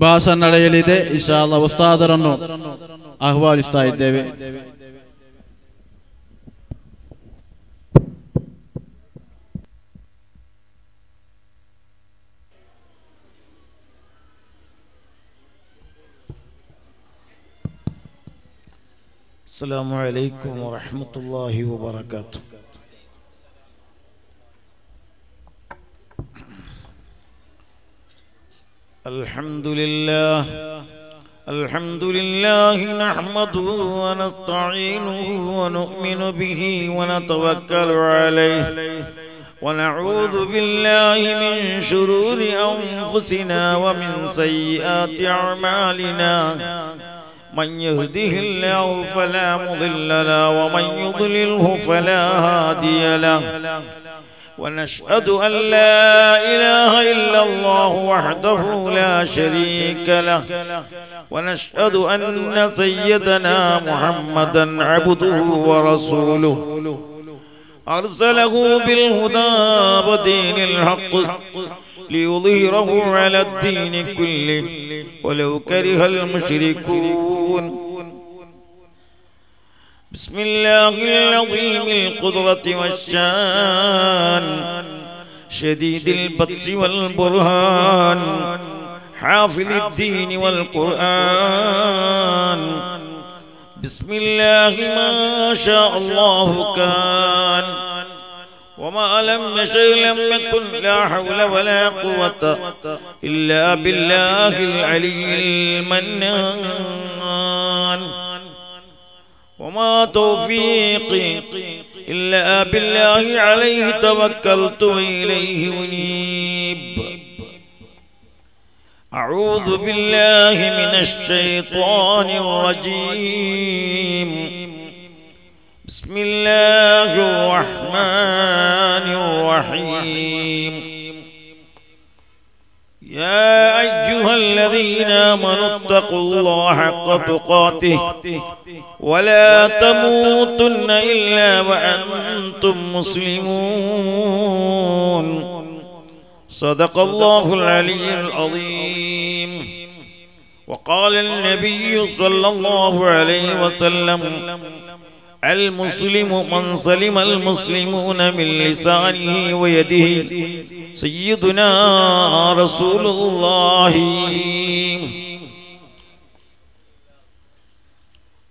ಭಾಷಣ ನಡೆಯಲಿದೆ. ಇನ್ಶಾ ಅಲ್ಲಾಹ್ ಉಸ್ತಾದರನ್ನು ಆಹ್ವಾನಿಸ್ತಾ ಇದ್ದೇವೆ. السلام عليكم ورحمة الله وبركاته. الحمد لله نحمده ونستعينه ونؤمن به ونتوكل عليه ونعوذ بالله من شرور أنفسنا ومن سيئات أعمالنا من يهده الله فلا مضل له ومن يضلله فلا هادي له ونشهد أن لا إله إلا الله وحده لا شريك له ونشهد أن سيدنا محمدا عبده ورسوله أرسله بالهدى ودين الحق ليظهره على الدين كله ولو كره المشركون. بسم الله العظيم القدرة والشان شديد البطش والبرهان حافظ الدين والقرآن. بسم الله ما شاء الله كان وما لم يشأ لم يكن لا حول ولا قوة إلا بالله العلي المنان. وما توفيقي إلا بالله عليه توكلت وإليه أنيب. أعوذ بالله من الشيطان الرجيم. بسم الله الرحمن الرحيم. يا أيها الذين آمنوا اتقوا الله حق تقاته ولا تموتن إلا وأنتم مسلمون. صدق الله العلي العظيم. وقال النبي صلى الله عليه وسلم المسلم من سلم المسلمون من لسانه ويده. سيدنا رسول الله.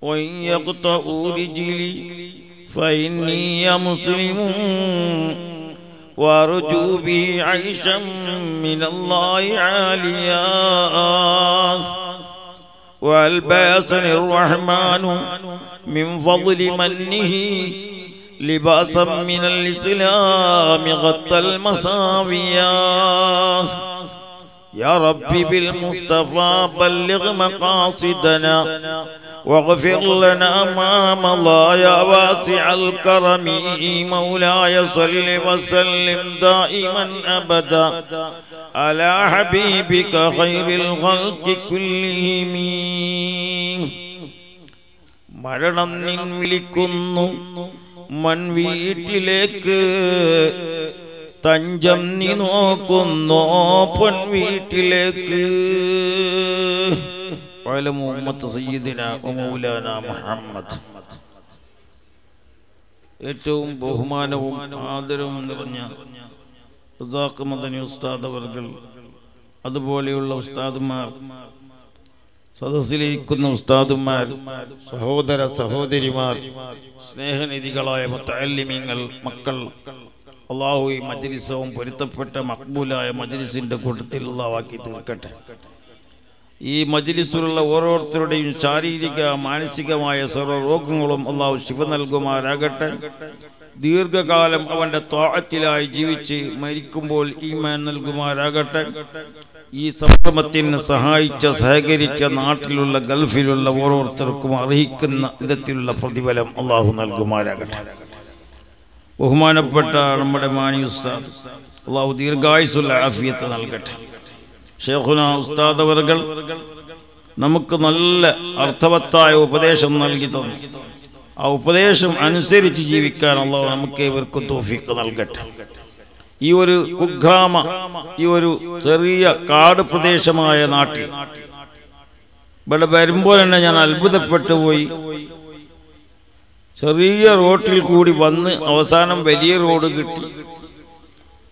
وإن يقطعوا رجلي فإني مسلم وأرجو به عيشا من الله عاليا وألباسني الرحمن من فضل منه لباسا من الإسلام غطى المساويا. يا ربي بالمصطفى بلغ مقاصدنا واغفر لنا ما مضى يا واسع الكرم. مولاي صل وسلم دائما أبدا على حبيبك خير الخلق كلهم. മരണം നിൻ വിളിക്കുന്നു മൺവീട്ടിലേക്ക് തഞ്ചം നീ നോക്കുന്നു പൊൻവീട്ടിലേക്ക്. ഏറ്റവും ബഹുമാനവും ആദരവും നിറഞ്ഞ റസാഖ് മദനി ഉസ്താദ് അവർകൾ, അതുപോലെയുള്ള ഉസ്താദുമാർ, സദസ്സിലിരിക്കുന്ന ഉസ്താദുമാർ, സഹോദര സഹോദരിമാർ, സ്നേഹനിധികളായ മുത്തഅല്ലിമീങ്ങൾ, മക്കൾ, അല്ലാഹു ഈ മജ്ലിസവും പൊരുത്തപ്പെട്ട മഖ്ബൂലായ മജ്ലിസിന്റെ കൂട്ടത്തിൽ അല്ലാഹുവാക്കി തീർക്കട്ടെ. ഈ മജ്ലിസിലുള്ള ഓരോരുത്തരുടെയും ശാരീരിക മാനസികമായ സർവ്വ രോഗങ്ങളും അല്ലാഹു ശിഫ നൽകുമാറാകട്ടെ. ദീർഘകാലം അവന്റെ ത്വാഅത്തിലായി ജീവിച്ച് മരിക്കുമ്പോൾ ഈമാൻ നൽകുമാറാകട്ടെ. ഈ സംരംഭത്തിന് സഹായിച്ച സഹകരിച്ച നാട്ടിലുള്ള ഗൾഫിലുള്ള ഓരോരുത്തർക്കും അർഹിക്കുന്ന വിധത്തിലുള്ള പ്രതിഫലം അല്ലാഹു നൽകുമാറാകട്ടെ. ബഹുമാനപ്പെട്ട നമ്മുടെ മാനി ഉസ്താദ് അല്ലാഹു ദീർഘായുസ്സുള്ള ആഫിയത്ത് നൽകട്ടെ. ഷേഖുന ഉസ്താദ് അവർകൾ നമുക്ക് നല്ല അർത്ഥവത്തായ ഉപദേശം നൽകി തന്നു. ആ ഉപദേശം അനുസരിച്ച് ജീവിക്കാൻ അല്ലാഹു നമുക്ക് ഇവർക്കും തൗഫീഖ് നൽകട്ടെ. ഈ ഒരു കുഗ്രാമ, ഈ ഒരു ചെറിയ കാട് പ്രദേശമായ നാട്ടിൽ ഇവിടെ വരുമ്പോൾ തന്നെ ഞാൻ അത്ഭുതപ്പെട്ടു പോയി. ചെറിയ റോട്ടിൽ കൂടി വന്ന് അവസാനം വലിയ റോഡ് കിട്ടി.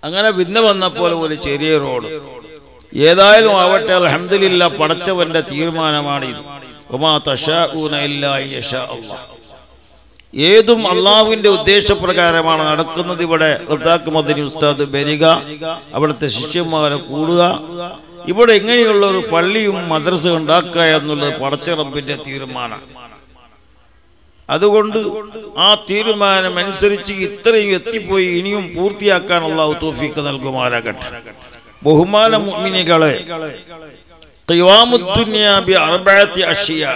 അങ്ങനെ പിന്നെ വന്നപ്പോൾ ഒരു ചെറിയ റോഡ്. ഏതായാലും ആവട്ടെ, അൽഹംദുലില്ലാ, പടച്ചവന്റെ തീരുമാനമാണിത്. വമാ തശാഊന ഇല്ലാ യശാ അല്ലാഹ്. ഏതും അള്ളാഹുവിന്റെ ഉദ്ദേശപ്രകാരമാണ് നടക്കുന്നത്. ഇവിടെ റസാഖ് മദനി ഉസ്താദ് വരിക, അവിടുത്തെ ശിഷ്യന്മാരെ കൂടുക, ഇവിടെ ഇങ്ങനെയുള്ള ഒരു പള്ളിയും മദ്രസ ഉണ്ടാക്കുക എന്നുള്ളത് പടച്ച റബ്ബിന്റെ തീരുമാനം. അതുകൊണ്ട് ആ തീരുമാനം അനുസരിച്ച് ഇത്രയും എത്തിപ്പോയി. ഇനിയും പൂർത്തിയാക്കാൻ അള്ളാഹു തൗഫീഖ് നൽകുമാറാകട്ടെ. ബഹുമാന മുഅ്മിനീകളെ, ഖിയാമുദ്ദുനിയ ബി അർബഅത്തി അശ്യാ,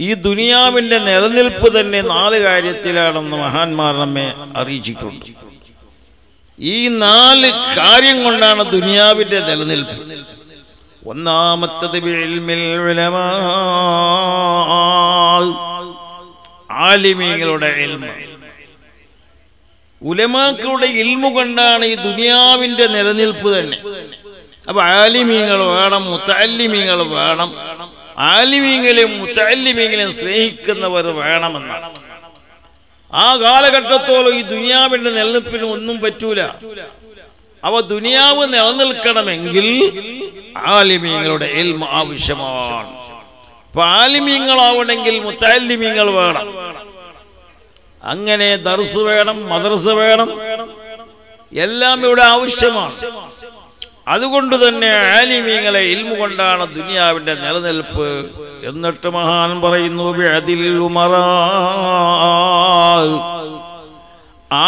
ഈ ദുനിയാവിന്റെ നിലനിൽപ്പ് തന്നെ 4 കാര്യത്തിലാണെന്ന് മഹാന്മാർ നമ്മെ അറിയിച്ചിട്ടുണ്ട്. ഈ 4 കാര്യം കൊണ്ടാണ് ദുനിയാവിന്റെ നിലനിൽപ്പ്. ഒന്നാമത്തത് ബിഇൽമിൽ ഉലമാ, ആലിമീങ്ങളുടെ ഇൽമ്. ഉലമാക്കളുടെ ഇൽമു കൊണ്ടാണ് ഈ ദുനിയാവിന്റെ നിലനിൽപ്പ് തന്നെ. അപ്പൊ ആലിമീങ്ങൾ വേണം, മുതഅല്ലിമീങ്ങൾ വേണം. ആലിമീങ്ങളെയും മുതഅല്ലിമീങ്ങളെയും സ്നേഹിക്കുന്നവർ വേണമെന്നാണ്. ആ കാലഘട്ടത്തോളം ഈ ദുനിയാവിന്റെ നിലനിൽപ്പിന് ഒന്നും പറ്റൂല. അവ ദുനിയാവ് നിലനിൽക്കണമെങ്കിൽ ആലിമീങ്ങളുടെ ഇൽമ് ആവശ്യമാണ്. അപ്പൊ ആലിമീങ്ങളാവണമെങ്കിൽ മുതഅല്ലിമീങ്ങൾ വേണം. അങ്ങനെ ദർസ് വേണം, മദ്രസ വേണം, എല്ലാം ഇവിടെ ആവശ്യമാണ്. അതുകൊണ്ട് തന്നെ ആലിമീങ്ങളെ ഇൽമു കൊണ്ടാണ് ദുനിയാവിന്റെ നിലനിൽപ്പ്. എന്നിട്ട് മഹാൻ പറയുന്നു, ബിഅദിൽ ഉമറാ,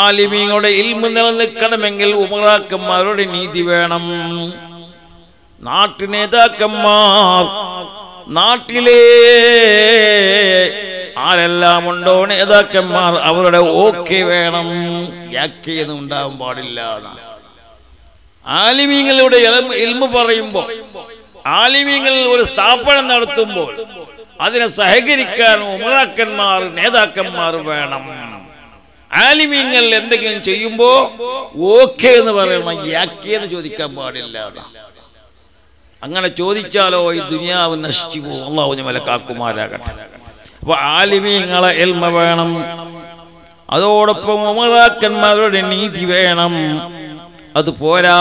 ആലിമീങ്ങളുടെ ഇൽമു നിലനിൽക്കണമെങ്കിൽ ഉമറാക്കന്മാരുടെ നീതി വേണം. നാട്ടു നേതാക്കന്മാർ, നാട്ടിലെ ആരെല്ലാം ഉണ്ടോ നേതാക്കന്മാർ, അവരുടെ ഓക്കെ വേണം. യാക്കെയൊന്നും ഉണ്ടാവാൻ പാടില്ല. ആലിമീങ്ങളുടെ ഇൽമു പറയുമ്പോൾ, ആലിമീങ്ങൾ ഒരു സ്ഥാപനം നടത്തുമ്പോൾ അതിനെ സഹകരിക്കാൻ ഉമറാക്കന്മാർ, നേതാക്കന്മാർ വേണം. ആലിമീങ്ങൾ എന്തെങ്കിലും ചെയ്യുമ്പോ ഓക്കെ എന്ന് പറയണം, യാക്കെന്ന് ചോദിക്കാൻ പാടില്ല. അങ്ങനെ ചോദിച്ചാലോ ഈ ദുനിയാവ് നശിച്ചു പോകും. അല്ലാഹു ഞങ്ങളെ കാക്കുമാരാകട്ടെ. അപ്പൊ ആലിമീങ്ങളെ ഇൽമ വേണം, അതോടൊപ്പം ഉമറാക്കന്മാരുടെ നീതി വേണം. അത് പോരാ,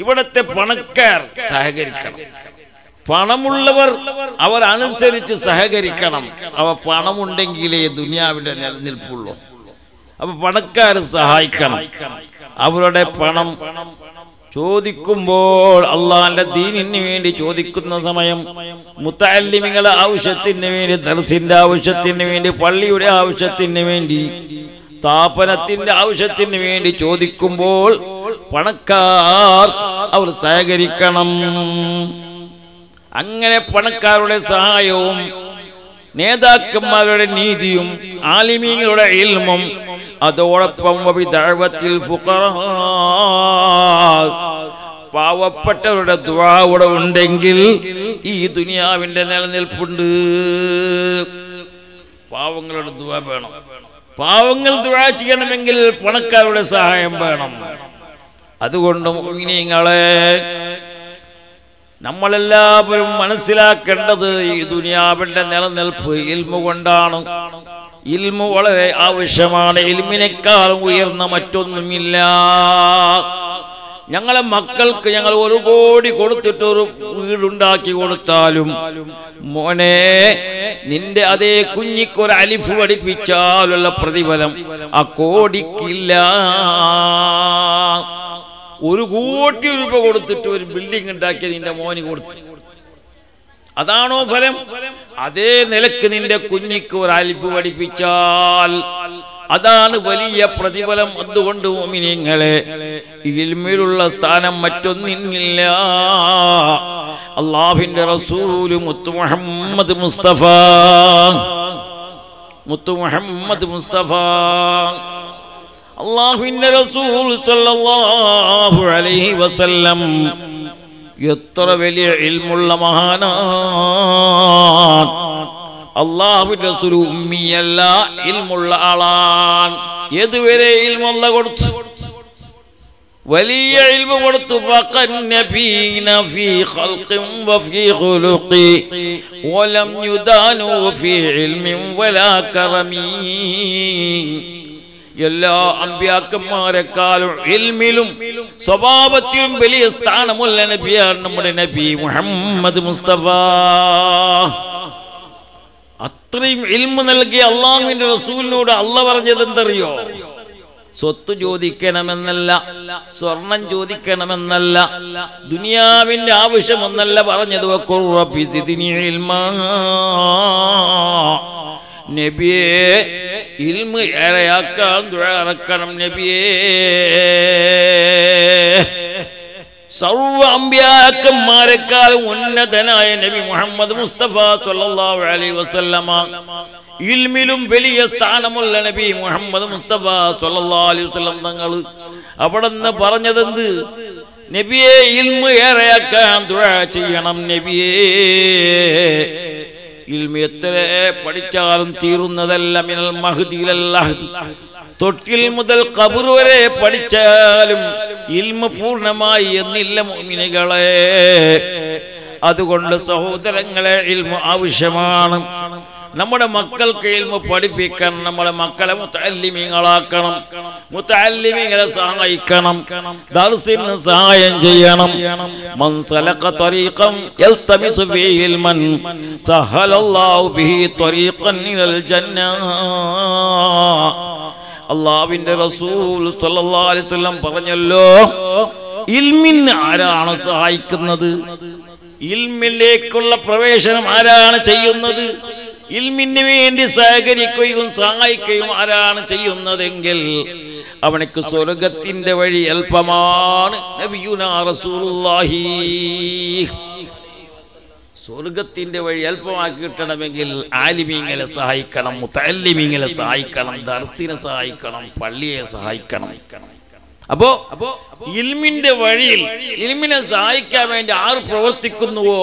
ഇവിടത്തെ പണക്കാർ സഹകരിക്കണം. പണമുള്ളവർ അവർ അനുസരിച്ച് സഹകരിക്കണം. അവ പണമുണ്ടെങ്കിലേ ദുനിയാവിന്റെ നിലനിൽപ്പുള്ളൂ. അപ്പൊ പണക്കാർ സഹായിക്കണം. അവരുടെ പണം ചോദിക്കുമ്പോൾ അള്ളാന്റെ ദീനിന് വേണ്ടി ചോദിക്കുന്ന സമയം, മുതഅല്ലിമീങ്ങളുടെ ആവശ്യത്തിന് വേണ്ടി, ദർസിന്റെ ആവശ്യത്തിന് വേണ്ടി, പള്ളിയുടെ ആവശ്യത്തിന് വേണ്ടി, സ്ഥാപനത്തിന്റെ ആവശ്യത്തിന് വേണ്ടി ചോദിക്കുമ്പോൾ പണക്കാർ അവർ സഹകരിക്കണം. അങ്ങനെ പണക്കാരുടെ സഹായവും നേതാക്കന്മാരുടെ നീതിയും ആലിമീങ്ങളുടെ ഇൽമും അതോടൊപ്പം വബിദഅവത്തിൽ ഫുഖറാ, പാവപ്പെട്ടവരുടെ ദുആ ഇവിടെ ഉണ്ടെങ്കിൽ ഈ ദുനിയാവിന്റെ നിലനിൽപ്പുണ്ട്. പാവങ്ങളുടെ ദുആ വേണം. പാവങ്ങൾ ദുആ ചെയ്യണമെങ്കിൽ പണക്കാരുടെ സഹായം വേണം. അതുകൊണ്ട് മുഅ്മിനീങ്ങളെ, നമ്മളെല്ലാവരും മനസ്സിലാക്കേണ്ടത് ഈ ദുനിയാവിന്റെ നിലനിൽപ്പ് ഇൽമു കൊണ്ടാണ്. ഇൽമു വളരെ ആവശ്യമാണ്. ഇൽമിനേക്കാളും ഉയർന്ന മറ്റൊന്നുമില്ല. ഞങ്ങളെ മക്കൾക്ക് ഞങ്ങൾ 1 കോടി കൊടുത്തിട്ട് ഒരു വീടുണ്ടാക്കി കൊടുത്താലും, മോനെ നിന്റെ അതേ കുഞ്ഞിക്കൊരു അലിഫ് പഠിപ്പിച്ചാലുള്ള പ്രതിഫലം ആ കോടിക്കില്ല. 1 കോടി രൂപ കൊടുത്തിട്ട് ഒരു ബിൽഡിംഗ് ഉണ്ടാക്കി നിന്റെ മോന് കൊടുത്തു, അതാണോ ഫലം? അതേ നിലക്ക് നിന്റെ കുഞ്ഞിക്ക് ഒരു അലിഫ് പഠിപ്പിച്ചാൽ അതാണ് വലിയ പ്രതിഫലം. അതുകൊണ്ട് മുഅ്മിനീങ്ങളെ, ഇൽമിലുള്ള സ്ഥാനം മറ്റൊന്നില്ല. അല്ലാഹുവിന്റെ റസൂൽ മുത്തു മുഹമ്മദ് മുസ്തഫ അല്ലാഹുവിന്റെ റസൂൽ സല്ലല്ലാഹു അലൈഹി വസല്ലം എത്ര വലിയ ഇൽമുള്ള മഹാനാണ്. അല്ലാഹുവിന്റെ റസൂൽ ഉമ്മിയല്ല, ഇൽമുള്ള ആളാണ്. ഏതുവരെ ഇൽമുള്ള കൊടുത്തു? വലിയ ഇൽമു കൊടുത്തു. ഫഖൻ നബീന ഫീ ഖൽഖിൻ വഫീ ഖുലുഖി വലം യുദാനു ഫീ ഇൽമിൻ വലാ കറമി. എല്ലാ അമ്പിയാക്കന്മാരെക്കാളും ഇൽമിലും സ്വഭാവത്തിലും വലിയ സ്ഥാനമുള്ള നബിയാണ് നമ്മുടെ നബി മുഹമ്മദ് മുസ്തഫ. അത്രയും ഇൽമു നൽകിയ അള്ളാഹുവിന്റെ റസൂലിനോട് അള്ളാഹ് പറഞ്ഞത് എന്തറിയോ? സ്വത്ത് ചോദിക്കണമെന്നല്ല, സ്വർണം ചോദിക്കണമെന്നല്ല, ദുനിയാവിന്റെ ആവശ്യമൊന്നല്ല പറഞ്ഞത്. വഖുർ സിദ്നി ഇൽമാ, നബിയെ ഇൽമു ഏറെയാക്കാൻ ദുആ ഇറക്കണം നബിയേ. സർവ്വ അമ്പിയാക്കന്മാരെക്കാളും ഉന്നതനായ നബി മുഹമ്മദ് മുസ്തഫ സ്വല്ലല്ലാഹു അലൈഹി വസല്ലമ, ഇൽമിലും വലിയ സ്ഥാനമുള്ള നബി മുഹമ്മദ് മുസ്തഫ സ്വല്ലല്ലാഹു അലൈഹി വസല്ലം തങ്ങൾ അവിടെന്ന് പറഞ്ഞതെന്ത്? നബിയെ ഇൽമു ഏറെയാക്കാൻ ദുആ ചെയ്യണം നബിയേ. ഇൽമു എത്ര പഠിച്ചാലും തീരുന്നതല്ല. മിനൽ മഹ്ദി ഇലൽ ലഹദ്, തൊട്ടിൽ മുതൽ ഖബർ വരെ പഠിച്ചാലും ഇൽമു പൂർണ്ണമായി എന്നില്ല മുഅ്മിനുകളെ. അതുകൊണ്ട് സഹോദരങ്ങളെ, ഇൽമു ആവശ്യമാണ്. നമ്മുടെ മക്കൾക്ക് ഇൽമു പഠിപ്പിക്കണം. നമ്മുടെ മക്കളെ മുതഅല്ലിമീങ്ങളാക്കണം, മുതഅല്ലിമീങ്ങളെ സഹായിക്കണം, ദർസിന് സഹായം ചെയ്യണം. മൻ സലക ത്വരീഖൻ യൽതമിസു ഫീഹി ഇൽമൻ സഹലല്ലാഹു ബിഹി ത്വരീഖൻ ഇലൽ ജന്ന. അല്ലാഹുവിന്റെ റസൂൽ സ്വല്ലല്ലാഹു അലൈഹി വസല്ലം പറഞ്ഞല്ലോ, ഇൽമിന് ആരാണ് സഹായിക്കുന്നത്? ഇൽമിലേക്കുള്ള പ്രവേശനം ആരാണ് ചെയ്യുന്നത്? ഇൽമിന് വേണ്ടി സഹകരിക്കുകയും സഹായിക്കുകയും ആരാണ് ചെയ്യുന്നതെങ്കിൽ അവനക്ക് സ്വർഗത്തിന്റെ വഴി എളുപ്പമാണ്. നബിയുനാ റസൂലുള്ളാഹി സ്വർഗത്തിന്റെ വഴി എളുപ്പമാക്കി കിട്ടണമെങ്കിൽ ആലിമീങ്ങളെ സഹായിക്കണം, മുതഅല്ലിമീങ്ങളെ സഹായിക്കണം, ദർസിനെ സഹായിക്കണം, പള്ളിയെ സഹായിക്കണം. അപ്പോ ഇൽമിന്റെ വഴിയിൽ ഇൽമിനെ സഹായിക്കാൻ വേണ്ടി ആർ പ്രവർത്തിക്കുന്നുവോ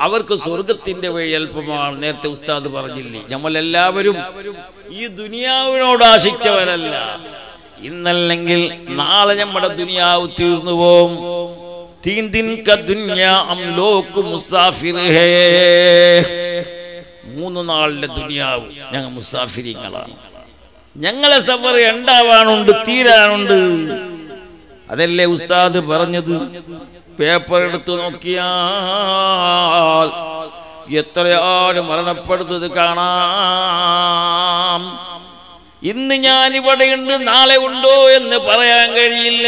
അവർക്ക് സ്വർഗത്തിന്റെ വഴി എളുപ്പമാണ്. നേരത്തെ ഉസ്താദ് പറഞ്ഞില്ലേ, നമ്മളെല്ലാവരും ഈ ദുനിയാവിനോട് ആശിച്ചവരല്ല. ഇന്നല്ലെങ്കിൽ നാളെ നമ്മുടെ ദുനിയാവ് തീർന്നു പോവും. തീൻ ദിൻ ക ദുനിയാ ഹം ലോക് മുസാഫിർ ഹേ. 3 നാളിന്റെ ദുനിയാവ് ഞങ്ങൾ മുസാഫിരിങ്ങളാണ്. ഞങ്ങളെ സഫർ ഉണ്ടാവാനുണ്ട്, തീരാനുണ്ട്. അതല്ലേ ഉസ്താദ് പറഞ്ഞത്? പേപ്പർ എടുത്തു നോക്കിയാൽ എത്രയാണ് മരണപ്പെടുന്നത് കാണാം. ഇന്ന് ഞാനിവിടെയുണ്ട്, നാളെ ഉണ്ടോ എന്ന് പറയാൻ കഴിയില്ല.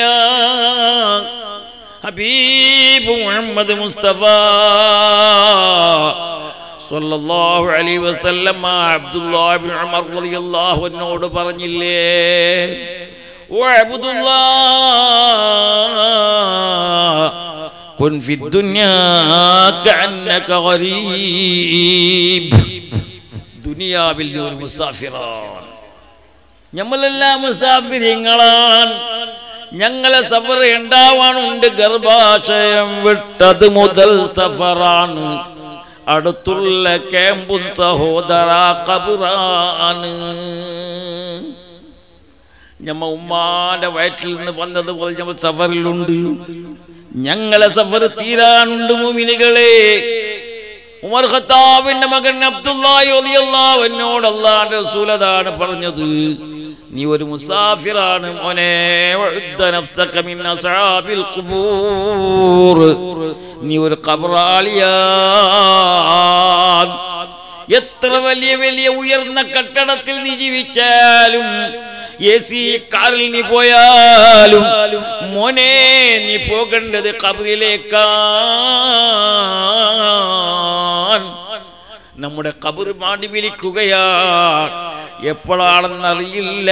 ഹബീബ് മുഹമ്മദ് മുസ്തഫ സ്വല്ലല്ലാഹു അലൈഹി വസല്ലം അബ്ദുല്ലാഹ് ഇബ്നു ഉമർ റളിയല്ലാഹു അൻഹുവോട് പറഞ്ഞില്ലേ, ഓ അബ്ദുല്ലാഹ് കുൻ ഫി ദുനിയാ കഅന്നക ഗരീബ്. ദുനിയാവിൽ ഒരു മുസാഫിറാണ്. നമ്മളെല്ലാം മുസാഫിരിങ്ങളാണ്. ഞങ്ങളെ സഫർ ഉണ്ടാവാനുണ്ട്. ഗർഭാശയം വിട്ടത് മുതൽ സഫറാണ്. അടുത്തുള്ള ക്യാമ്പും സഹോദര ഖബറാണ്. ഞമ്മ ഉമ്മാന്റെ വയറ്റിൽ നിന്ന് വന്നതുപോലെ ഞമ്മ സഫറിലുണ്ട്. ഞങ്ങളെ സഫർ തീരാനുണ്ട് മുഅ്മിനുകളെ. ഉമർ ഖത്താബിന്റെ മകൻ അബ്ദുല്ലാഹി റളിയല്ലാഹു അൻഹുവോട് അല്ലാഹുവിന്റെ റസൂൽ അതാണ് പറഞ്ഞത്, നീ ഒരു മുസാഫിറാണ് മോനെ. വഉദ്ദ നഫ്സക മിൻ അസ്ഹാബിൽ ഖുബൂർ, നീ ഒരു ഖബറാളിയാണ്. എത്ര വലിയ വലിയ ഉയർന്ന കെട്ടിടത്തിൽ നീ ജീവിച്ചാലും, AC കാറിൽ നീ പോയാലും മോനെ നീ പോകേണ്ടത് ഖബറിലേക്കാണ്. നമ്മുടെ ഖബർ മാടി വിളിക്കുകയാണ്. എപ്പോഴാണെന്നറിയില്ല.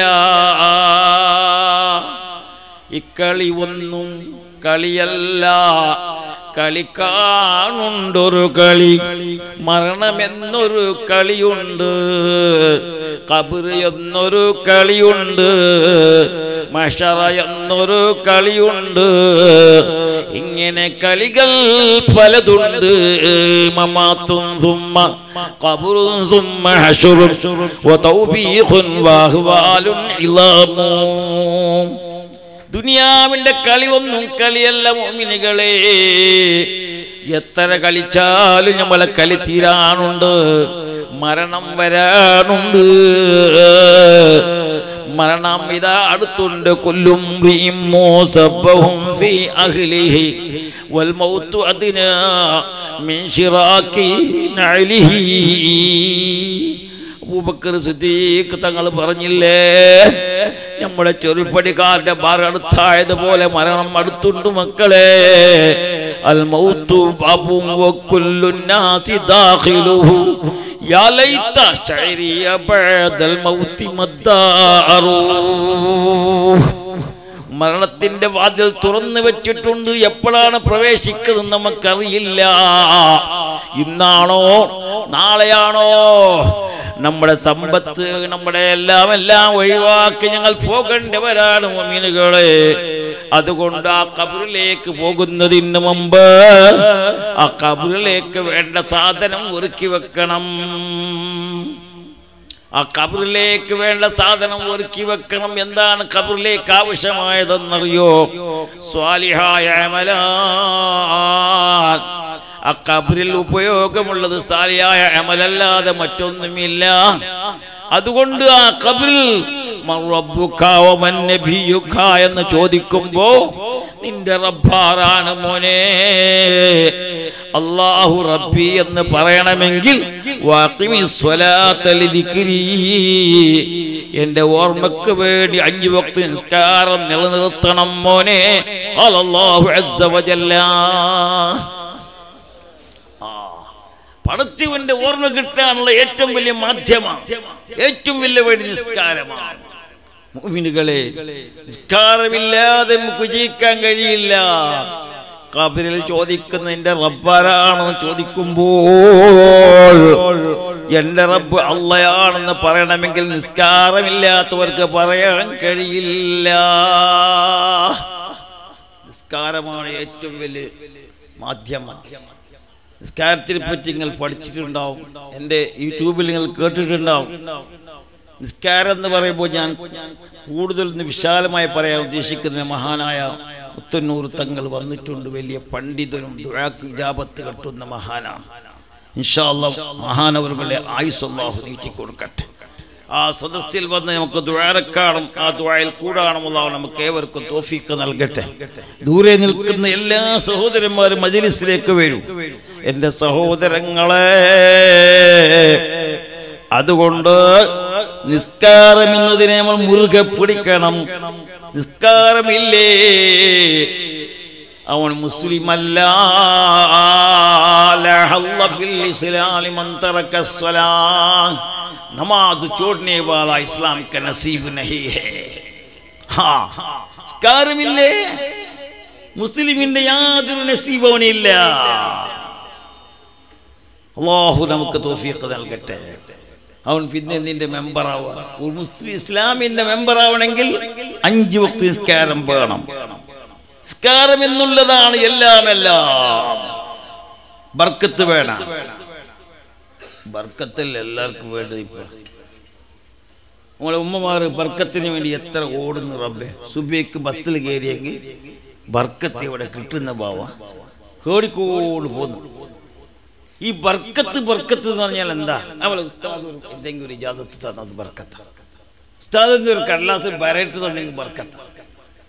ഇക്കളി ഒന്നും കളിയല്ല, കളിക്കാനുണ്ടൊരു കളി, മരണമെന്നൊരു കളിയുണ്ട്, ഖബർ എന്നൊരു കളിയുണ്ട്, മഹ്ശറ എന്നൊരു കളിയുണ്ട്. ഇങ്ങനെ കളികൾ പലതുണ്ട്. മമാത്തും സുമ്മ ഖബറും സുമ്മ ഹശറും വതൗബീഖുൻ വഅഹ്വാലുൻ ഇളാമു. ദുനിയാവിന്റെ കളി ഒന്നും കളിയല്ല മുഅ്മിനുകളെ. എത്ര കളിച്ചാലും നമ്മളെ കളി തീരാനുണ്ട്, മരണം വരാനുണ്ട്. മരണം ഇതാ അടുത്തുണ്ട്. കുല്ലും റിഇം മുസബ്ബഹും ഫീ അഹ്ലിഹി വൽ മൗതു അദ്നാ മിൻ ശിറാക്കി നഅലിഹി. അബൂബക്കർ സിദ്ദീഖ് തങ്ങൾ പറഞ്ഞില്ലേ, നമ്മുടെ ചെറുപ്പടിക്കാരന്റെ ബാർ അടുത്തായതുപോലെ മരണം അടുത്തുണ്ട് മക്കളെ. അൽ മൗതു ബാബും വകുല്ലു നാസി ദാഖിലുഹു യാ ലൈത ശഅരിയ ബഅദൽ മൗതി മദ്ദാറു. മരണത്തിന്റെ വാതിൽ തുറന്നു വെച്ചിട്ടുണ്ട്. എപ്പോഴാണ് പ്രവേശിക്കുന്നത് നമുക്കറിയില്ല. ഇന്നാണോ നാളെയാണോ? നമ്മുടെ സമ്പത്ത്, നമ്മുടെ എല്ലാം ഒഴിവാക്കി ഞങ്ങൾ പോകേണ്ടവരാണ് മുഅ്മിനുകളെ. അതുകൊണ്ട് ആ ഖബറിലേക്ക് പോകുന്നതിന് മുമ്പ് ആ ഖബറിലേക്ക് വേണ്ട സാധനം ഒരുക്കി വെക്കണം. ആ ഖബറിലേക്ക് വേണ്ട സാധനം ഒരുക്കി വെക്കണം. എന്താണ് ഖബറിലേക്ക് ആവശ്യമായതെന്നറിയോ? സ്വാലിഹായ അമലാൻ. ആ ഖബറിൽ ഉപയോഗമുള്ളത് സാലിഹായ അമലല്ലാതെ മറ്റൊന്നുമില്ല. അതുകൊണ്ട് ആ ഖബറിൽ മൻ റബ്ബുക വമൻ നബിയുക എന്ന് ചോദിക്കുമ്പോ നിന്റെ റബ്ബാരാണ് മോനെ, അല്ലാഹു റബ്ബി എന്ന് പറയണമെങ്കിൽ വഖിമിസ് സ്വലാത്ത ലിദിക്രി, എന്റെ ഓർമ്മക്ക് വേണ്ടി 5 വക്ത് നിസ്കാരം നിലനിർത്തണം മോനെ. ഖാലല്ലാഹു അസ്സ വജല്ല. പടച്ചവന്റെ ഓർമ്മ കിട്ടാനുള്ള ഏറ്റവും വലിയ മാധ്യമം, ഏറ്റവും വലിയ വഴി നിസ്കാരമാണ്. മുഅ്മിനുകളെ, നിസ്കാരമില്ലാതെ നമുക്ക് ജീവിക്കാൻ കഴിയില്ല. ഖബറിൽ ചോദിക്കുന്ന എന്റെ റബ്ബാരാണെന്ന് ചോദിക്കുമ്പോൾ എന്റെ റബ്ബ് അള്ളയാണെന്ന് പറയണമെങ്കിൽ നിസ്കാരമില്ലാത്തവർക്ക് പറയാൻ കഴിയില്ല. നിസ്കാരമാണ് ഏറ്റവും വലിയ മാധ്യമം. നിസ്കാരത്തിനെ പറ്റി നിങ്ങൾ പഠിച്ചിട്ടുണ്ടാവും, എൻ്റെ യൂട്യൂബിൽ നിങ്ങൾ കേട്ടിട്ടുണ്ടാവും. നിസ്കാരം എന്ന് പറയുമ്പോൾ ഞാൻ കൂടുതൽ വിശാലമായി പറയാൻ ഉദ്ദേശിക്കുന്ന മഹാനായ മുത്തന്നൂർ തങ്ങൾ വന്നിട്ടുണ്ട്. വലിയ പണ്ഡിതനും ദുആക്ക് ഇജാബത്ത് കിട്ടുന്ന മഹാനാണ്. ഇൻഷാ അല്ലാഹ് മഹാനവറുകളുടെ ആയുസ് അല്ലാഹു നീട്ടി കൊടുക്കട്ടെ. ആ സദസ്സിൽ വന്ന് നമുക്ക് ദുആറക്കാനും ആ ദുആയിൽ കൂടാനും അല്ലാഹു നമുക്ക് ഏവർക്കും തൗഫീഖ് നൽകട്ടെ. ദൂരെ നിൽക്കുന്ന എല്ലാ സഹോദരന്മാരും മജ്ലിസിലേക്ക് വരൂ എൻ്റെ സഹോദരങ്ങളെ. അതുകൊണ്ട് നിസ്കാരം എന്നതിനെ നമ്മൾ മുറുകെ പിടിക്കണം. നിസ്കാരമില്ലേ അവൻ മുസ്ലിം അല്ല. नमाज छोड़ने वाला इस्लाम का नसीब नहीं है. हाँ, നിസ്കാരമില്ലേ മുസ്ലിമിന്റെ യാതൊരു നസീബവുമില്ല. അല്ലാഹു നമുക്ക് തൗഫീഖ് നൽകട്ടെ. അവൻ പിന്നെ നിന്റെ മെമ്പറാവുക. ഒരു മുസ്ലിം ഇസ്ലാമിന്റെ മെമ്പറാവണമെങ്കിൽ 5 വക്ത് നിസ്കാരം വേണം. നിസ്കാരം എന്നുള്ളതാണ് എല്ലാം. ബർക്കത്ത് വേണം. ബർക്കത്തിൽ എല്ലാവർക്കും വേണ്ടത്. ഇപ്പൊ നമ്മളെ ഉമ്മമാര് ബർക്കത്തിന് വേണ്ടി എത്ര ഓടുന്നു റബ്ബെ. സുബൈക്ക് ബസ്സിൽ കയറിയെങ്കിൽ ബർക്കത്ത് ഇവിടെ കിട്ടുന്ന ഭാവ കേടിക്കോട് പോന്നു. ഈ ബർക്കത്ത് എന്ന് പറഞ്ഞാൽ എന്താ? അവളെ ഉസ്താദ് എന്തെങ്കിലും ഒരു ഇജാസത്ത് തന്നത് ബർക്കത്ത. ഉസ്താദിന്റെ ഒരു കടലാസ് വരയിട്ട് തന്നെങ്കിൽ ബർക്കത്ത.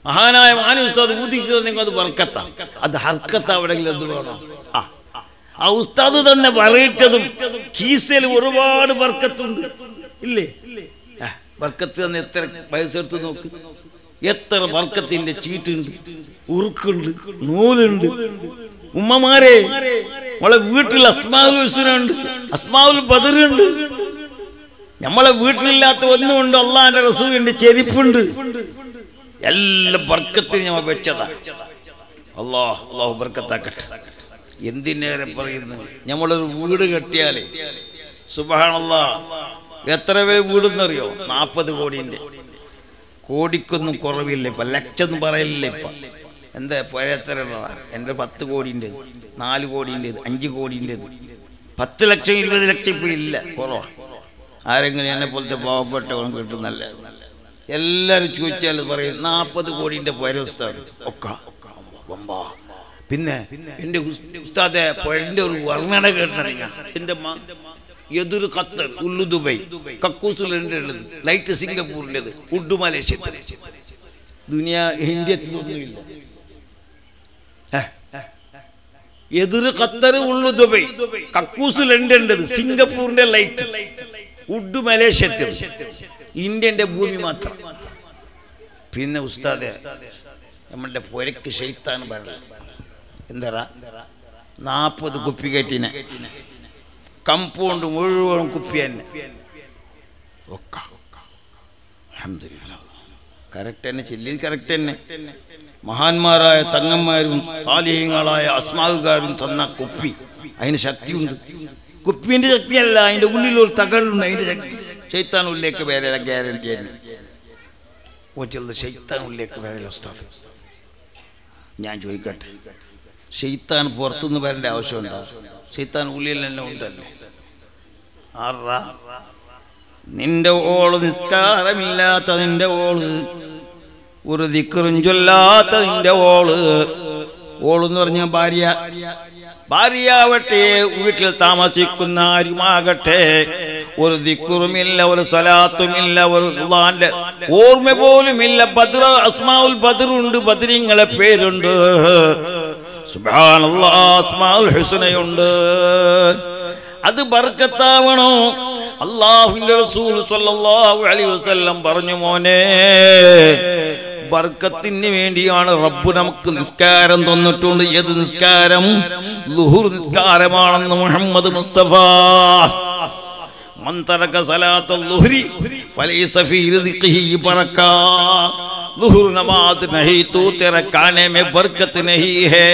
മഹാനായ മാനി ഉസ്താദ് ഊതിച്ചു തന്നെങ്കിൽ അത് ബർക്കത്ത. അത് ഹർക്കത്ത് എവിടെയെങ്കിലും എന്ത് വേണം? ആ ഉസ്താദ് തന്നെ പറയിട്ടതും കീസയിൽ ഒരുപാട് ബർക്കത്തുണ്ട് ഇല്ലേ? ബർക്കത്ത് തന്നെ എത്ര പൈസ എടുത്ത് നോക്ക്. എത്ര ബർക്കത്തിന്റെ ചീട്ടുണ്ട്, ഉറുക്കുണ്ട്, നൂലുണ്ട്. ഉമ്മമാരെ, നമ്മളെ വീട്ടിൽ അസ്മാഉൽ ഹുസ്നയുണ്ട്, അസ്മാഉൽ ബദറുണ്ട്. നമ്മളെ വീട്ടിലില്ലാത്ത ഒന്നുമുണ്ട്. അള്ളാന്റെ റസൂലിന്റെ ചെരിപ്പുണ്ട്. എല്ലാം ബർക്കത്തിന് നമ്മൾ വെച്ചതാ. അല്ലാഹു ബർക്കത്താക്കട്ടെ. എന്തിനേറെ പറയുന്നു, നമ്മളൊരു വീട് കെട്ടിയാൽ സുബ്ഹാനല്ലാഹ് എത്ര പേര് വീടെന്നറിയോ? 40 കോടിൻ്റെ. കോടിക്കൊന്നും കുറവില്ല ഇപ്പം, ലക്ഷമൊന്നും പറയില്ല ഇപ്പം. എന്താ എത്ര? എൻ്റെ 10 കോടിൻ്റെത്, 4 കോടിൻ്റെത്, 5 കോടിൻ്റെത്, 10 ലക്ഷം 20 ലക്ഷം ഇപ്പം ഇല്ല, കുറവാണ്. ആരെങ്കിലും എന്നെ പോലത്തെ പാവപ്പെട്ടവൻ കിട്ടുന്നല്ല. എല്ലാവരും ചോദിച്ചാൽ പറയും 40 കോടിൻ്റെ പുരസ്താണ് ഒക്കെ. പിന്നെ എൻ്റെ ഉസ്താദെ പുരൻ്റെ ഒരു വർണ്ണന കേട്ടത് നിങ്ങൾ. എൻ്റെ എതൊരു ഖത്തർ, ഉള്ളു ദുബൈ, കക്കൂസുലിൻ്റെ ഉള്ളത്, ലൈറ്റ് സിംഗപ്പൂരിൻ്റെത്, ഉഡ്ഡു മലേഷ്യത്തിൽ, ദുനിയ ഇന്ത്യത്തിലൊന്നുമില്ല. എതിര് ഖത്തർ, ഉള്ളു ദുബൈ, കക്കൂസുലിൻ്റെ ഉണ്ടത്, സിംഗപ്പൂരിൻ്റെ ലൈറ്റ്, ഉഡ്ഡു മലേഷ്യത്തിൽ, ഇന്ത്യൻ്റെ ഭൂമി മാത്രം. പിന്നെ ഉസ്താദെ നമ്മളുടെ പുരക്ക് ശൈത്താൻ പറഞ്ഞു എന്താ 40 കുപ്പി കയറ്റിനെ, കമ്പൗണ്ട് മുഴുവൻ കുപ്പി തന്നെ. കറക്റ്റ് തന്നെ, ചെല്ലിയത് കറക്റ്റ് തന്നെ. മഹാന്മാരായ തങ്ങന്മാരും സാലിഹീങ്ങളായ അസ്മാവുകാരും തന്ന കുപ്പി, അതിന് ശക്തിയുണ്ട്. കുപ്പിൻ്റെ ശക്തിയല്ല, അതിൻ്റെ ഉള്ളിലൊരു തകഴുണ്ട്, അതിൻ്റെ ശക്തി. ശൈത്താൻ ഉള്ളിലേക്ക് വേറെ ഗ്യാരണ്ടി തന്നെ. ശൈത്താൻ ഉള്ളിലേക്ക് വേറെ ഉസ്താദ്. ഞാൻ ചോദിക്കട്ടെ, ശൈത്താൻ പുറത്തുനിന്ന് വരേണ്ട ആവശ്യമുണ്ടോ? ശൈത്താൻ ഉള്ളിൽ തന്നെ ഉണ്ടല്ലേ. നിന്റെ ഓള് നിസ്കാരമില്ലാത്ത നിന്റെ ഓള്, ഒരു ദിക്റും ചൊല്ലാത്ത നിന്റെ ഓള്. ഓളെന്ന് പറഞ്ഞ ഭാര്യ, ഭാര്യയാവട്ടെ, വീട്ടിൽ താമസിക്കുന്ന ആരുമാകട്ടെ, ഒരു ദിക്റുമില്ല, ഒരു സ്വലാത്തുമില്ല, ഒരു അല്ലാഹുവിന്റെ ഓർമ്മ പോലുമില്ല. ബദ്ർ, അസ്മാഉൽ ബദ്ർ ഉണ്ട്, ബദ്രീങ്ങളെ പേരുണ്ട്. സുബ്ഹാനല്ലാഹ്, അസ്മാഉൽ ഹുസ്നയുണ്ട്. അത് ബർക്കത്താവണോ? അല്ലാഹുവിന്റെ റസൂൽ സ്വല്ലല്ലാഹു അലൈഹി വസല്ലം പറഞ്ഞു, മോനെ ബർക്കത്തിന് വേണ്ടിയാണ് റബ്ബ് നമുക്ക് നിസ്കാരം തന്നിട്ടുണ്ട്. ഏത് നിസ്കാരം? ളുഹുർ നിസ്കാരമാണെന്ന് മുഹമ്മദ് മുസ്തഫ. മൻ തറക സലാത്തുൽ ളുഹ്രി ഫലൈസ ഫീ റിസ്ഖിഹി ബറക. ളുഹുർ നമാസ് നഹി തൂ തെറ കാനെ മേ ബർക്കത്ത് നഹി ഹേ.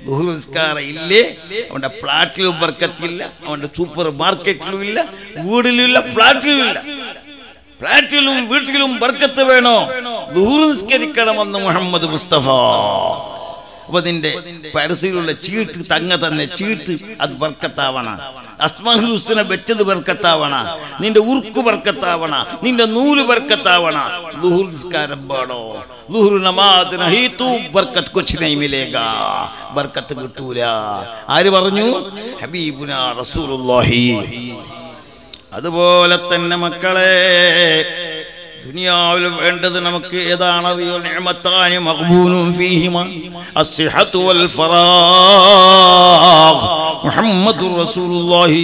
ളുഹുർ നിസ്കാരം ഇല്ലേ, അവന്റെ ഫ്ലാറ്റിലും ബർക്കത്തില്ല, അവന്റെ സൂപ്പർ മാർക്കറ്റിലും ഇല്ല, വീടിലും ഇല്ല, ഫ്ലാറ്റിലും ഇല്ല. ഫ്ലാറ്റിലും വീട്ടിലും ബർക്കത്ത് വേണോ? ളുഹുർ നിസ്കരിക്കണമെന്ന് മുഹമ്മദ് മുസ്തഫ. അപ്പൊ നിന്റെ പരസ്യയിലുള്ള ചീട്ട്, തങ്ങ തന്നെ ചീട്ട്, അത് ബർക്കത്താവണ. അസ്മാഉൽ ഹുസ്ന വെച്ചത് ബർക്കത്താവണ. നിന്റെ ഉറുക്ക് ബർക്കത്താവണ, നിന്റെ നൂല് ബർക്കത്താവണ. ളുഹുർ നിസ്കാരം പാടോ? ളുഹുർ നമാസ് നഹി തൂ ബർക്കത്ത് കുച്ച് നഹീ മിലേഗാ. ബർക്കത്ത് കിട്ടൂല. ആര് പറഞ്ഞു? ഹബീബുനാ റസൂലുള്ളാഹി. അതുപോലെ തന്നെ മക്കളെ, ദുനിയാവിൽ വേണ്ടത് നമുക്ക് ഏതാണറിയോ? നിഅമത്താനി മഖ്ബൂനും ഫീഹിമ അസ്സിഹത്തു വൽ ഫറാഗ്. മുഹമ്മദുർ റസൂലുള്ളാഹി.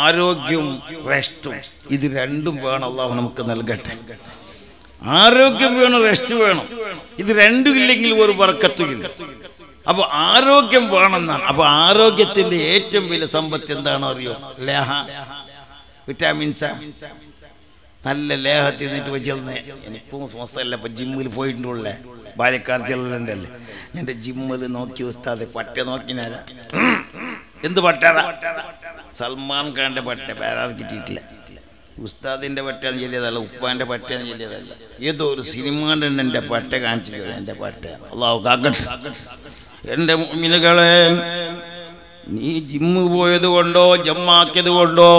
ആരോഗ്യവും റെസ്റ്റും, ഇത് രണ്ടും വേണം. അല്ലാഹു നമുക്ക് നൽകട്ടെ. ആരോഗ്യം വേണം, റെസ്റ്റ് വേണം. ഇത് രണ്ടും ഇല്ലെങ്കിൽ ഒരു ബർക്കത്തുമില്ല. അപ്പൊ ആരോഗ്യം വേണമെന്നാണ്. അപ്പൊ ആരോഗ്യത്തിന്റെ ഏറ്റവും വലിയ സമ്പത്ത് എന്താണോ അറിയോ? ലേഹ, വിറ്റാമിൻസ്. നല്ല ലേഹത്തിൽ നിന്നിട്ട് വെച്ചിരുന്നേ. എനിക്കും മോശമല്ല. ഇപ്പം ജിമ്മിൽ പോയിട്ടുണ്ടല്ലേ, ബാല്യക്കാർ ചെല്ലണ്ടല്ലേ. എൻ്റെ ജിമ്മിൽ നോക്കി ഉസ്താദ് പട്ട നോക്കിനാല. എന്ത് പട്ടാറ? സൽമാൻ ഖാന്റെ പട്ട, വേറെ കിട്ടിയിട്ടില്ല. ഉസ്താദിന്റെ പട്ടയെന്ന് ചെല്ലിയതല്ല, ഉപ്പാന്റെ പട്ടയെന്ന് ചെല്ലിയതല്ല. ഏതോ ഒരു സിനിമാണ്ട് എൻ്റെ പട്ട കാണിച്ചത്. എൻ്റെ പട്ട അല്ലാഹു കാക്കട്ടെ. എൻ്റെ മുഅ്മിനുകളെ, നീ ജിമ്മ് പോയത് കൊണ്ടോ, ജമ്മാക്കിയത് കൊണ്ടോ,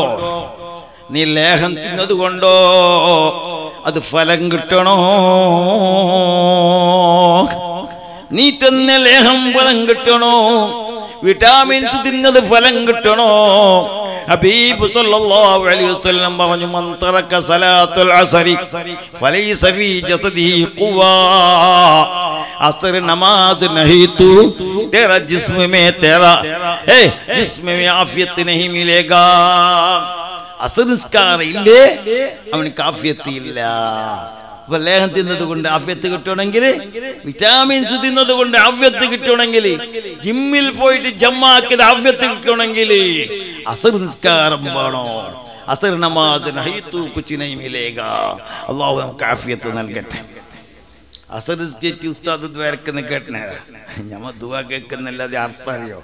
നീ ലേഹം തിന്നത് കൊണ്ടോ അത് ഫലം കിട്ടണോ? നീ തിന്ന ലേഹം ഫലം കിട്ടണോ? വിറ്റാമിൻസ് തിന്നത് ഫലം കിട്ടണോ? ഹബീബ് സല്ലല്ലാഹു അലൈഹി വസല്ലം പറഞ്ഞു, മൻ തറക സലാത്തുൽ അസ്രി ഫലൈസ ഫീ ജസദിഹി ഖുവാ. അസ്ർ നമാസ് നഹി തൂ तेरा जिस्म में तेरा जिस्म में आफियत नहीं मिलेगा. അസ്ർ നിസ്കാരം ഇല്ലേ, അവന് ആഫിയത്ത് ഇല്ല. അപ്പൊ ലേഹം തിന്നത് കൊണ്ട് ആഫിയത്ത് കിട്ടണമെങ്കിൽ, വിറ്റാമിൻസ് തിന്നത് കൊണ്ട് ആഫിയത്ത് കിട്ടണമെങ്കിൽ, ജിമ്മിൽ പോയിട്ട് ജമ്മാക്കിയത് ആഫിയത്ത് കിട്ടണമെങ്കിൽ അസ്ർ നിസ്കാരം വേണോ? അസ്ർ നമാസ് നഹി തൂ കുച്ച് നഹീ മിലേഗാ. അല്ലാഹു നമുക്ക് ആഫിയത്ത് നൽകട്ടെ. അസറിസ്കേറ്റ് ഉസ്താദ് ദ്വാരക്കെന്ന് കേട്ടനേ ഞമ്മ ദുവാ കേൾക്കുന്നല്ലാതെ അർത്ഥം അറിയോ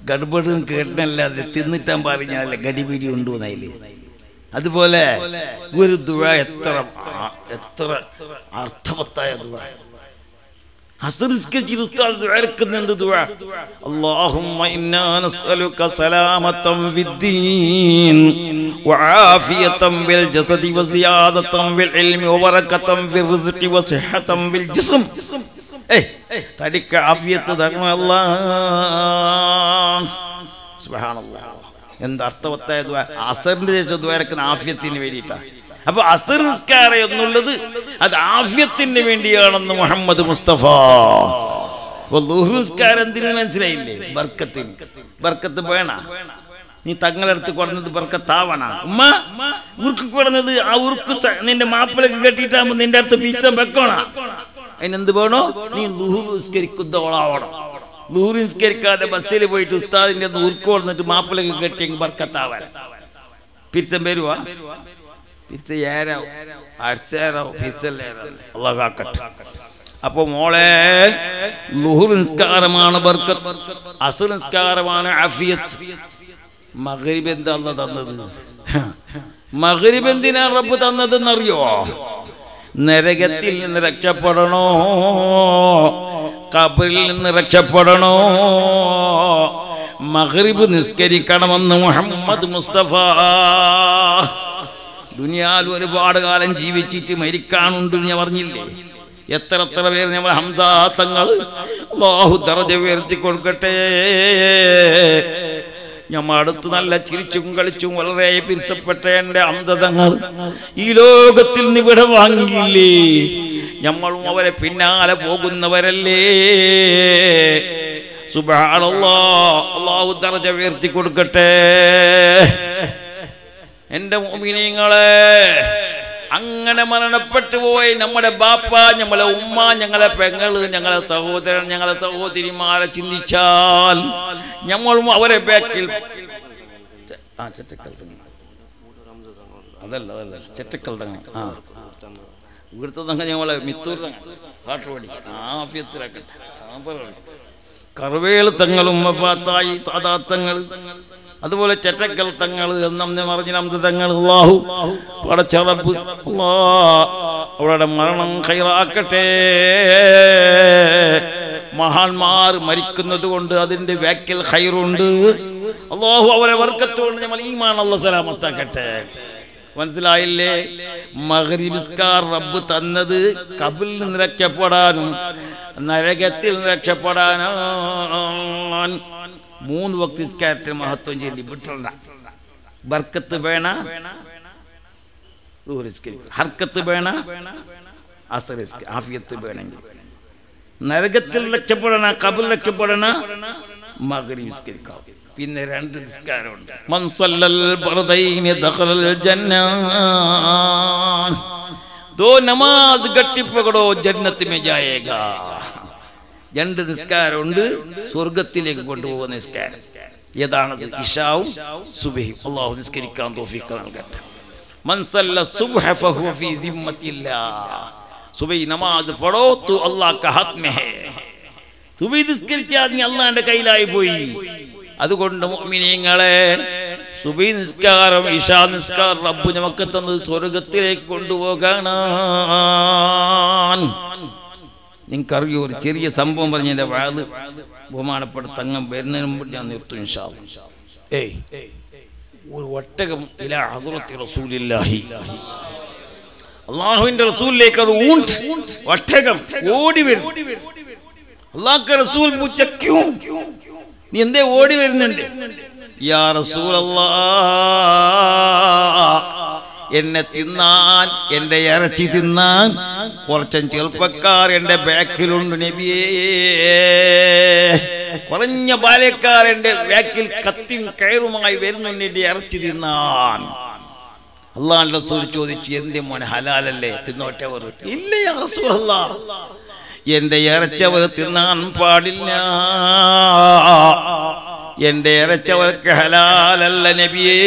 ഗഡ്ബഡ് കേട്ടനല്ലാതെ തിന്നിട്ടാൻ പറഞ്ഞാലേ ഗടിപിടി ഉണ്ടോ എന്നതില് അതുപോലെ ഒരു ദുആ എത്ര അർത്ഥവത്തായ ദുആ അസറിസ്കേറ്റ് ഉസ്താദ് ദ്വാരക്കുന്ന എന്ത് ദുആ അല്ലാഹുമ്മ ഇന്നാ നസ്അലുക സലാമതൻ ഫിദ്ദീൻ വആഫിയതൻ ഫിൽ ജസദി വസിയാദതൻ ഫിൽ ഇൽമി വബറകതൻ ഫിൽ റിസ്ഖി വസിഹതൻ ഫിൽ ജിസ്ം തടിക്ക് ആഫിയത്ത് തരണേ അല്ലാഹ് സുബ്ഹാനല്ലാഹ് എന്താ അർത്ഥവത്തായ ദുആ അസറിന്റെ ശേഷം ദ്വാരക്കുന്ന ആഫിയത്തിന് വേണ്ടിയിട്ടാണ് അപ്പൊ അസർ നിസ്കാരം എന്നുള്ളത് അത് ആഫിയത്തിന് വേണ്ടിയാണെന്ന് മുഹമ്മദ് മുസ്തഫ ളുഹ്ർ നിസ്കാരം എന്തിനു മനസ്സിലായില്ലേ ബർക്കത്തിന് ബർക്കത്ത് വേണ നീ തങ്ങളെടുത്ത് കൊടുന്നത് ബർക്കത്താവണ ഉമ്മ ഉറുക്ക് കൊടുന്നത് ആ ഉറുക്ക് നിന്റെ മാപ്പിളക്ക് കെട്ടിയിട്ടാകുമ്പോ നിന്റെ അടുത്ത് പീച്ചം വെക്കണ അതിനെന്ത് വേണോ നീ ളുഹ്ർ നിസ്കരിക്കുന്നോളാവണം ളുഹ്ർ നിസ്കരിക്കാതെ ബസ്സിൽ പോയിട്ട് ഉസ്താദിന്റെ ഉറുക്ക് കൊടുത്തിട്ട് മാപ്പിളക്ക് കെട്ടിയെങ്കിൽ ബർക്കത്താവാൻ പിരിച്ചം വരുവാ അപ്പൊ മോളെ ളുഹ്ർ നിസ്കാരമാണ് ബർക്കത്ത് അസ്ർ നിസ്കാരമാണ് ആഫിയത്ത് മഗ്രിബ് എന്താ അല്ലാഹ് തന്നത് മഗ്രിബ് എന്തിനാ റബ്ബ് തന്നതെന്നറിയോ നരകത്തിൽ നിന്ന് രക്ഷപ്പെടണോ ഖബറിൽ നിന്ന് രക്ഷപ്പെടണോ മഗ്രിബ് നിസ്കരിക്കണമെന്ന് മുഹമ്മദ് മുസ്തഫ ദുനിയാവിൽ ഒരുപാട് കാലം ജീവിച്ചിട്ട് മരിക്കാനുണ്ട് ഞാൻ പറഞ്ഞില്ലേ എത്ര പേര് നമ്മൾ ഹംസ തങ്ങൾ അല്ലാഹു ദറജ ഉയർത്തി കൊടുക്കട്ടെ നമ്മൾ അടുത്ത് നല്ല ചിരിച്ചും കളിച്ചും വളരെ പിരിസപ്പെട്ട എൻ്റെ ഹംസ തങ്ങൾ ഈ ലോകത്തിൽ നിന്ന് വിട വാങ്ങിയില്ലേ നമ്മളും അവരെ പിന്നാലെ പോകുന്നവരല്ലേ സുബ്ഹാനല്ലാഹ് അല്ലാഹു ദറജ ഉയർത്തി കൊടുക്കട്ടെ എന്റെ മുഅ്മിനീങ്ങളെ അങ്ങനെ മരണപ്പെട്ടു പോയി നമ്മുടെ ബാപ്പ നമ്മളെ ഉമ്മ ഞങ്ങളെ പെങ്ങള് ഞങ്ങളെ സഹോദരൻ ഞങ്ങളെ സഹോദരിമാരെ ചിന്തിച്ചാൽ നമ്മളും അവരെ ബാക്കിൽ അതല്ല ചെറ്റക്കൽ തങ്ങ ഇവിടുത്തെ തങ്ങ ഞങ്ങളെ മിത്തൂർ തങ്ങ കാട്ടുപടി ആഫിയത്തിലാക്കട്ടെ കറുവേൽ തങ്ങളും വഫാത്തായി സാദാത്തങ്ങൾ അതുപോലെ ചെറ്റക്കൽ തങ്ങൾ എന്നെ പറഞ്ഞ തങ്ങൾ അല്ലാഹു പടച്ച റബ്ബ് അവരുടെ മരണം ഖൈറാക്കട്ടെ മഹാന്മാർ മരിക്കുന്നത് കൊണ്ട് അതിന്റെ വാക്കിൽ ഖൈറുണ്ട് അല്ലാഹു അവരെ ബർക്കത്ത് കൊണ്ട് നമ്മൾ ഈമാൻ അല്ലാഹു സലാമത്താക്കട്ടെ മനസ്സിലായില്ലേ മഗ്രിബ് നിസ്കാർ റബ്ബ് തന്നത് ഖബറിൽ നിന്ന് രക്ഷപ്പെടാനും നരകത്തിൽ നിന്ന് രക്ഷപ്പെടാനും 3 വക്ത് നിസ്കാരത്തിന് മഹത്വം ചൊല്ലി വിട്ടണ്ട ബർക്കത്ത് വേണ ഹർക്കത്ത് വേണ അസ്ർ ആഫിയത്ത് വേണമെങ്കിൽ നരകത്തിൽ രക്ഷപ്പെടണ ഖബറിൽ രക്ഷപ്പെടണ മഗ്രിബ് നിസ്കരിക്കാം പിന്നെ 2 നിസ്കാരമുണ്ട് മൻ സല്ലൽ ഫർദൈനി ദഖലൽ ജന്ന ദോ നമാസ് ഗട്ടി പകടോ ജന്നത്ത് മേ ജായേഗാ 2 നിസ്കാരമുണ്ട് സ്വർഗത്തിലേക്ക് കൊണ്ടുപോകുന്ന നിസ്കാരം ഏതാണത് ഇശാവും സുബ്ഹി അല്ലാഹു നിസ്കരിക്കാൻ തൗഫീഖ് നൽകട്ടെ മൻ സല്ല സുബ്ഹ ഫഹു ഫീ ദിമ്മത്തില്ലാഹ് സുബ്ഹി നമാസ് പढ़ो तो अल्लाह का हाथ में है സുബ്ഹി നിസ്കരിച്ചാൽ നീ അല്ലാഹുവിന്റെ കയ്യിലായി പോയി അതുകൊണ്ട് മുഅ്മിനീങ്ങളെ സുബ്ഹി നിസ്കാരം ഇശാ നിസ്കാരം റബ്ബ് നമുക്ക് തന്നത് സ്വർഗത്തിലേക്ക് കൊണ്ടുപോകാനാണ് നിങ്ങൾക്കറിയോ ഒരു ചെറിയ സംഭവം പറഞ്ഞ എൻ്റെ വാത് ബഹുമാനപ്പെട്ട തങ്ങം വരുന്നതിന് മുമ്പ് ഞാൻ നിർത്തും ഇൻഷാ അല്ലാഹ് ഒരു ഒട്ടകം ഇലാ ഹദ്റത്തി റസൂലില്ലാഹി അല്ലാഹുവിന്റെ റസൂലിലേക്ക് ഒരു ഊണ്ട് ഒട്ടകം ഓടി വരും അല്ലാഹുവിന്റെ റസൂൽ പൂച്ച ക്യൂ നീ എന്തേ ഓടി വരുന്നുണ്ട് യാ റസൂലല്ലാഹ് എന്നെ തിന്നാൻ എൻ്റെ ഇറച്ചി തിന്നാൻ കുറച്ചും ചെറുപ്പക്കാർ എൻ്റെ ബാക്കിലുണ്ട് നബിയേ കുറഞ്ഞ ബാല്യക്കാർ എൻ്റെ ബാക്കിൽ കത്തിയും കയറുമായി വരുന്നുണ്ട് എൻ്റെ ഇറച്ചി തിന്നാൻ അല്ലാഹുവിന്റെ റസൂൽ ചോദിച്ചു എന്റെ മോനെ ഹലാലല്ലേ തിന്നോട്ടെ അവർ ഇല്ല യാ റസൂലല്ലാഹ് എൻ്റെ ഇറച്ചവർ തിന്നാൻ പാടില്ല എൻ്റെ ഇറച്ചവർക്ക് ഹലാലല്ല നബിയേ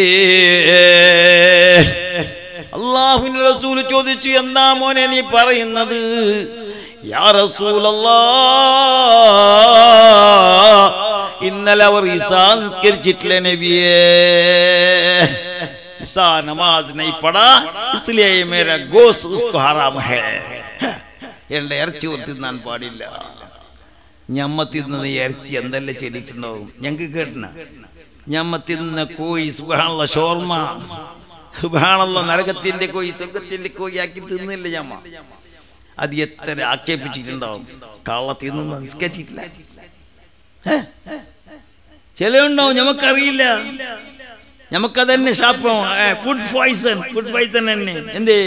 അല്ലാഹുവിന്റെ റസൂൽ ചോദിച്ചു എന്താ മോനെ നീ പറയുന്നത് യാ റസൂലല്ലാഹ്, ഇന്നലെ അവർ ഇശാ നിസ്കരിച്ചിട്ടില്ല നബിയേ. ഇശാ നമാസ് നഹീ പഠാ ഇസ്ലിയേ മേരാ ഗോസ് ഉസ്കോ ഹറാം ഹേ. എന്റെ ഇറച്ചി തിന്നാൻ പാടില്ല. ഞമ്മ തിന്നുന്ന ഇറച്ചി എന്തെല്ലാം ചെയ്തിട്ടുണ്ടാവും ഞങ്ങൾക്ക് കേട്ടണ. ഞമ്മ തിന്ന കോഴി സുബ്ഹാനല്ലാഹ് ഷോർമ, സുബ്ഹാനല്ലാഹ് നരകത്തിന്റെ കോഴി സ്വർഗത്തിന്റെ കോഴി ആക്കി തിന്നില്ല ഞമ്മ. അത് എത്ര ആക്ഷേപിച്ചിട്ടുണ്ടാവും. കള്ള തിന്നുന്ന നിസ്കരിച്ചിട്ടില്ല ചിലവുണ്ടാവും, നമുക്കറിയില്ല. നമുക്കതന്നെ ശാപം, ഫുഡ് പോയ്സൺ, ഫുഡ് പോയ്സൺ തന്നെ. എന്തേ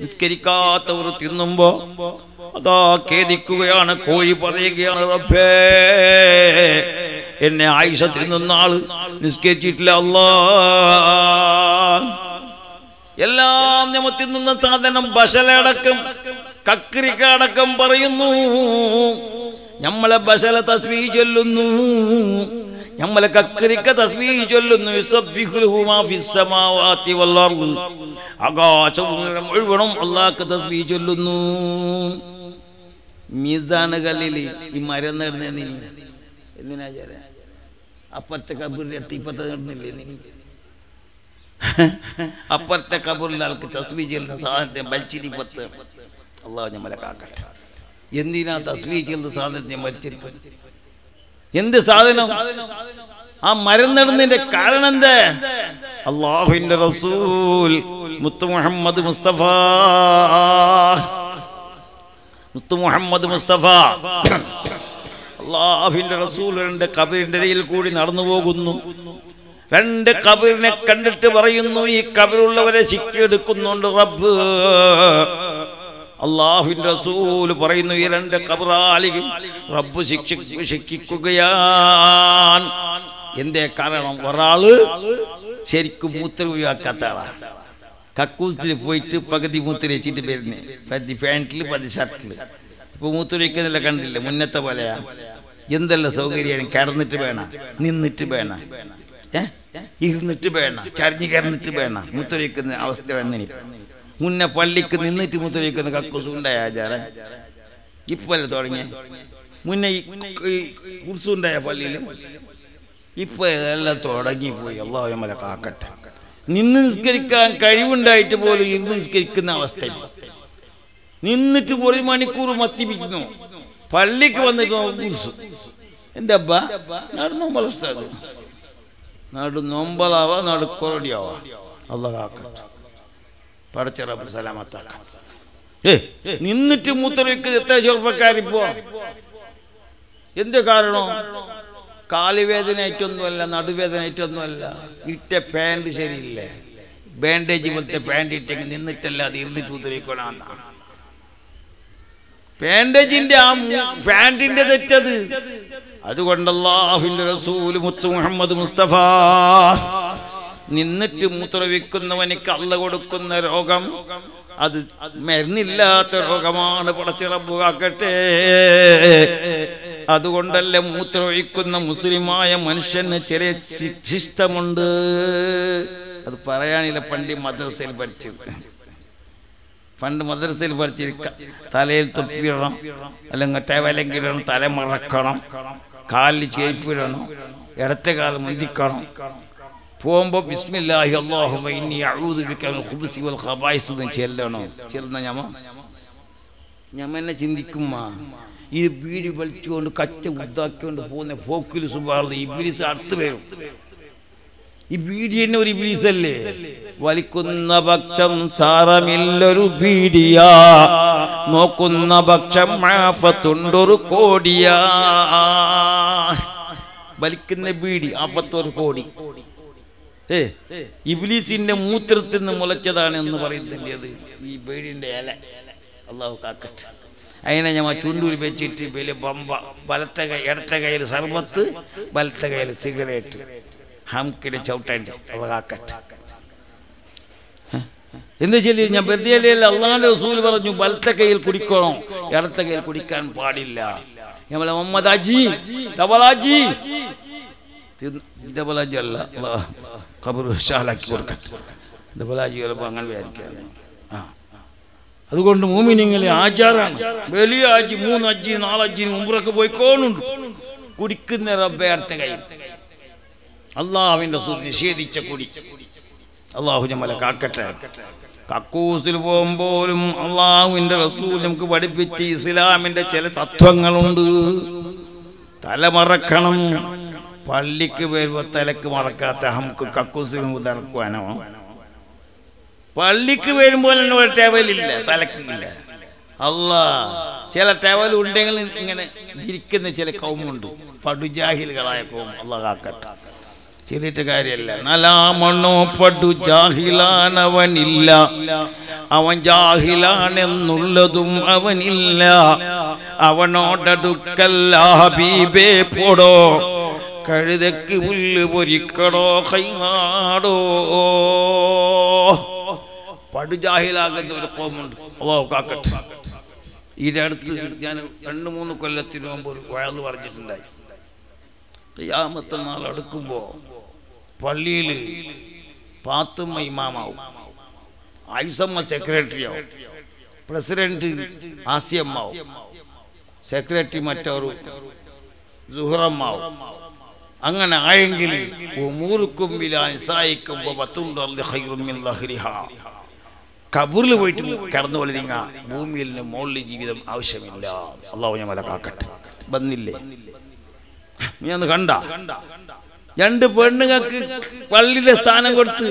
നിസ്കരിക്കാത്തവർ തിന്നുമ്പോ അതാ ഖേദിക്കുകയാണ്. കോഴി പറയുകയാണ്, റബ്ബേ എന്നെ ആയിഷ തിന്നുന്ന ആള് നിസ്കരിച്ചിട്ടില്ല അല്ലാഹ്. എല്ലാം നമ്മൾ തിന്നുന്ന സാധനം ബശലടക്കം കക്കരിക്കടക്കം പറയുന്നു. നമ്മളെ ബശല തസ്ബീഹ് ചൊല്ലുന്നു, നമ്മളെ കക്കരിക്ക തസ്ബീഹ് ചൊല്ലുന്നു. യുസബ്ബിഹുലഹു മാ ഫിസ് സമാവാതി വൽ അർദ്, ആകാശം മുഴുവനും അല്ലാഹുക്ക് തസ്ബീഹ് ചൊല്ലുന്നു. മീസാനുകളിൽ ഈ മരം നേടുന്ന എന്തിനാ ചേരാ? അപ്പുറത്തെ കബറിന്റെ അടുത്ത് ഇപ്പത്തെ നേടുന്നില്ലേ നീ? അപ്പുറത്തെ കബറിൽ ആൾക്ക് തസ്ബീഹ് ചൊല്ലുന്ന സാധനത്തെ വലിച്ചിരിപ്പത്ത് അള്ളാഹു നമ്മളെ കാക്കട്ടെ. എന്തിനാ തസ്ബീഹ് ചൊല്ലുന്ന സാധനത്തെ വലിച്ചിരിക്കുന്നത്? എന്ത് സാധനം? ആ മരം നടുന്നതിന്റെ കാരണം എന്താ? അല്ലാഹുവിന്റെ റസൂൽ മുത്ത് മുഹമ്മദ് മുസ്തഫ, മുത്ത് മുഹമ്മദ് മുസ്തഫ അല്ലാഹുവിന്റെ റസൂൽ രണ്ട് ഖബറിന്റെ ഇടയിൽ കൂടി നടന്നു പോകുന്നു. രണ്ട് ഖബറിനെ കണ്ടിട്ട് പറയുന്നു, ഈ ഖബറുള്ളവരെ ശിക്ഷയെടുക്കുന്നുണ്ട് റബ്ബ്. അല്ലാഹുവിന്റെ റസൂൽ പറയുന്നു, ഈ രണ്ട് ഖബറാലികൾ റബ്ബ് ശിക്ഷിക്കുകയാണ്. എന്തേ കാരണം? ഒരാള് ശരിക്കും മൂത്രം ഒഴിവാക്കാത്ത ആളാണ്. കക്കൂസിൽ പോയിട്ട് പകുതി മൂത്രം വെച്ചിട്ട് വരുന്നേ, പതി പാൻറ്റിൽ പതി ഷർട്ടിൽ. ഇപ്പൊ മൂത്രം വയ്ക്കുന്നില്ല, കണ്ടില്ല? മുന്നത്തെ പോലെയാ. എന്തെല്ലാം സൗകര്യം. കിടന്നിട്ട് വേണം, നിന്നിട്ട് വേണം, ഇരുന്നിട്ട് വേണം, ചരിഞ്ഞ് കിടന്നിട്ട് വേണം മൂത്രം വയ്ക്കുന്ന അവസ്ഥ വന്നിനി. മുന്നേ പള്ളിക്ക് നിന്നിട്ട് മൂത്രം വയ്ക്കുന്ന കക്കൂസ് ഉണ്ടായ ആചാരം ഇപ്പല്ലേ തുടങ്ങിയ. മുന്നേ കുർസുണ്ടായ പള്ളിയിൽ ഇപ്പൊ എല്ലാം തുടങ്ങിപ്പോയി. അല്ലാഹു നമ്മളെ കാക്കട്ടെ. നിന്ന് നിസ്കരിക്കാൻ കഴിവുണ്ടായിട്ട് പോലും ഇരുന്ന് നിസ്കരിക്കുന്ന അവസ്ഥ. നിന്നിട്ട് ഒരു മണിക്കൂർ മത്തിപ്പിക്കുന്നു. പള്ളിക്ക് വന്നിട്ട് കുർസ് എന്താ നടന്നോമ്പല ഉസ്താദ്, നടു നോമ്പലാവാ, നടു കൊറടിയാവാ. അല്ലാഹു കാക്കട്ടെ, പടച്ച റബ്ബ് സലാമത്താക്കട്ടെ. നിന്നിട്ട് മൂത്രം വെക്കുന്നത് എത്ര ചെറുപ്പക്കാരിപ്പോ? എന്ത് കാരണം? കാലുവേദനയായിട്ടൊന്നുമല്ല, നടുവേദനയായിട്ടൊന്നുമല്ല, ഇട്ട പാൻറ് ശരിയില്ലേ, ബാൻഡേജ് പോലത്തെ പാൻറ് ഇട്ടെങ്കിൽ നിന്നിട്ടല്ല അത് ഇരുന്നിട്ട് മൂത്രയിക്കോളാം. ബാൻഡേജിന്റെ ആ പാൻറിന്റെ തെറ്റത്. അതുകൊണ്ട് അല്ലാഹുവിന്റെ റസൂൽ മുത്ത് മുഹമ്മദ് മുസ്തഫ നിന്നിട്ട് മൂത്രവിക്കുന്നവനിക്ക് അല്ലാഹു കൊടുക്കുന്ന രോഗം അത് മരുന്നില്ലാത്ത രോഗമാണ്. പടച്ച റബ്ബ് കാക്കട്ടെ. അതുകൊണ്ടല്ലേ മൂത്രമൊഴിക്കുന്ന മുസ്ലിമായ മനുഷ്യന് ചെറിയ ശിഷ്ടമുണ്ട്. അത് പറയാനില്ല. പണ്ട് മദ്രസയിൽ പഠിച്ചത്, പണ്ട് മദ്രസയിൽ പഠിച്ചത് തലയിൽ തൊപ്പിയിടണം, അല്ലെങ്കിൽ ടവലെങ്കിടണം, തല മറക്കണം, കാലിൽ ചേപ്പിടണം, ഇടത്തെ കാലം മുന്തിക്കണം, പോകുമ്പോ ബിസ്മില്ലാഹി അല്ലാഹുമ്മ ഇന്നി അഊദു ബിക മിനൽ ഖുബുസി വൽ ഖബായിസ് എന്ന് ചെല്ലണം. ചെല്ലുന്ന ഞമ്മ എന്നെ ചിന്തിക്കുമ്മ, ഈ ബീഡി വലിച്ചുകൊണ്ട് കച്ച ഉദ്ദാക്കിക്കൊണ്ട് പോകുന്ന പോക്കിൽ സുബ്ഹാനല്ലാഹ് ഇബ്ലീസ് അടുത്ത് വരും. ഈ ബീഡി തന്നെ ഒരു ഇബ്ലീസല്ലേ? വലിക്കുന്ന പക്ഷം സാരമില്ലൊരു ബീഡിയാ, നോക്കുന്ന പക്ഷം ആഫത്തുണ്ടൊരു കോടിയാ. വലിക്കുന്ന ബീഡി ആഫത്തൊരു കോടി. ഇബ്ലീസിന്റെ മൂത്രത്തിൽ നിന്ന് മുളച്ചതാണ് എന്ന് പറയുന്നില്ലേ അത് ഈ ബീഡിന്റെ ഇല. അല്ലാഹു കാക്കട്ടെ. അതിനെ ഞമ്മ ചുണ്ടൂരി വെച്ചിട്ട് വലിയ ബമ്പ, വലത്തെ കൈ ഇടത്തെ കയ്യിൽ സർബത്ത്, വലത്തെ കയ്യിൽ സിഗരറ്റ്, ഹംകിടെ ചവിട്ടാൻ്റെ. അല്ലാഹു കാക്കട്ടെ. എന്താ ചൊല്ലി? ഞാൻ വെറുതെ അല്ലാഹുവിന്റെ റസൂൽ പറഞ്ഞു വലത്തെ കയ്യിൽ കുടിക്കണം, ഇടത്തെ കയ്യിൽ കുടിക്കാൻ പാടില്ല. നമ്മളെ മുഹമ്മദ് അജി ഡബലാജി ഡബലാജി അല്ല, ഖബർ വിശാലാക്കി കൊടുക്കട്ടെ. ഡബലാജി ചിലപ്പോൾ അങ്ങനെ വിചാരിക്കാൻ. അതുകൊണ്ട് മുഅ്മിനീങ്ങളെ ആചാരാണ്. വലിയ ഹജ്ജ്, 3 ഹജ്ജ്, 4 ഹജ്ജിന് ഉംറക്ക് പോയിക്കോണുണ്ട്. കുടിക്കുന്ന റബ്ബേ അടുത്ത കൈ അള്ളാഹുവിന്റെ റസൂൽ നിഷേധിച്ച കുടി അള്ളാഹു നമ്മളെ കാക്കട്ടെ. കക്കൂസിൽ പോകുമ്പോഴും അള്ളാഹുവിന്റെ റസൂൽ നമുക്ക് പഠിപ്പിച്ച ഇസ്ലാമിന്റെ ചില തത്വങ്ങളുണ്ട്. തലമറക്കണം. പള്ളിക്ക് വരുമ്പോൾ തലക്ക് മറക്കാത്ത നമുക്ക് കക്കൂസിൽ മുതർക്കുവാനോ? പള്ളിക്ക് വരുമ്പോൾ തന്നെ ഒരു ടേബലില്ല, തലക്കില്ല. ചില ടേബൽ ഉണ്ടെങ്കിൽ ഇങ്ങനെ ഇരിക്കുന്ന ചില കൗമുണ്ട്, പടുജാഹിലുകളായ കൗം. അള്ളാഹ് കാക്കട്ടെ. ചെറിയ കാര്യമല്ല. നലാമണ്ണോ പടു ജാഹിലാനവനില്ല, അവൻ ജാഹിലാണെന്നുള്ളതും അവനില്ല. അവനോടടുക്കല്ല ഹബീബേ പോടോ, കഴുതക്ക് പുല്ല് പൊരിക്കടോ കൈനാടോ. പടുജാഹിലാകുന്ന ഒരു കോമുണ്ട്. അള്ളാഹു കാക്കട്ടെ. ഇതിൻ്റെ അടുത്ത് ഞാൻ 2-3 കൊല്ലത്തിന് മുമ്പ് ഒരു വഴന്ന് പറഞ്ഞിട്ടുണ്ടായി. ഖിയാമത്ത് നാൾ അടുക്കുമ്പോൾ പള്ളിയിൽ പാത്തുമ്മ ഇമാമാവും, ഐസമ്മ സെക്രട്ടറിയാവും, പ്രസിഡന്റ് ആസിയമ്മാവും, സെക്രട്ടറി മറ്റൊരു സുഹറമ്മാവും. അങ്ങനെ ആയെങ്കിൽ കബറിൽ പോയിട്ട് കിടന്നു പോലെ നിങ്ങ ഭൂമിയിൽ മുകളിൽ ജീവിതം ആവശ്യമില്ല. അള്ളാഹു ഞാൻ കാക്കട്ടെ. വന്നില്ലേ? ഞാൻ കണ്ട 2 പെണ്ണുങ്ങൾക്ക് പള്ളിയുടെ സ്ഥാനം കൊടുത്ത്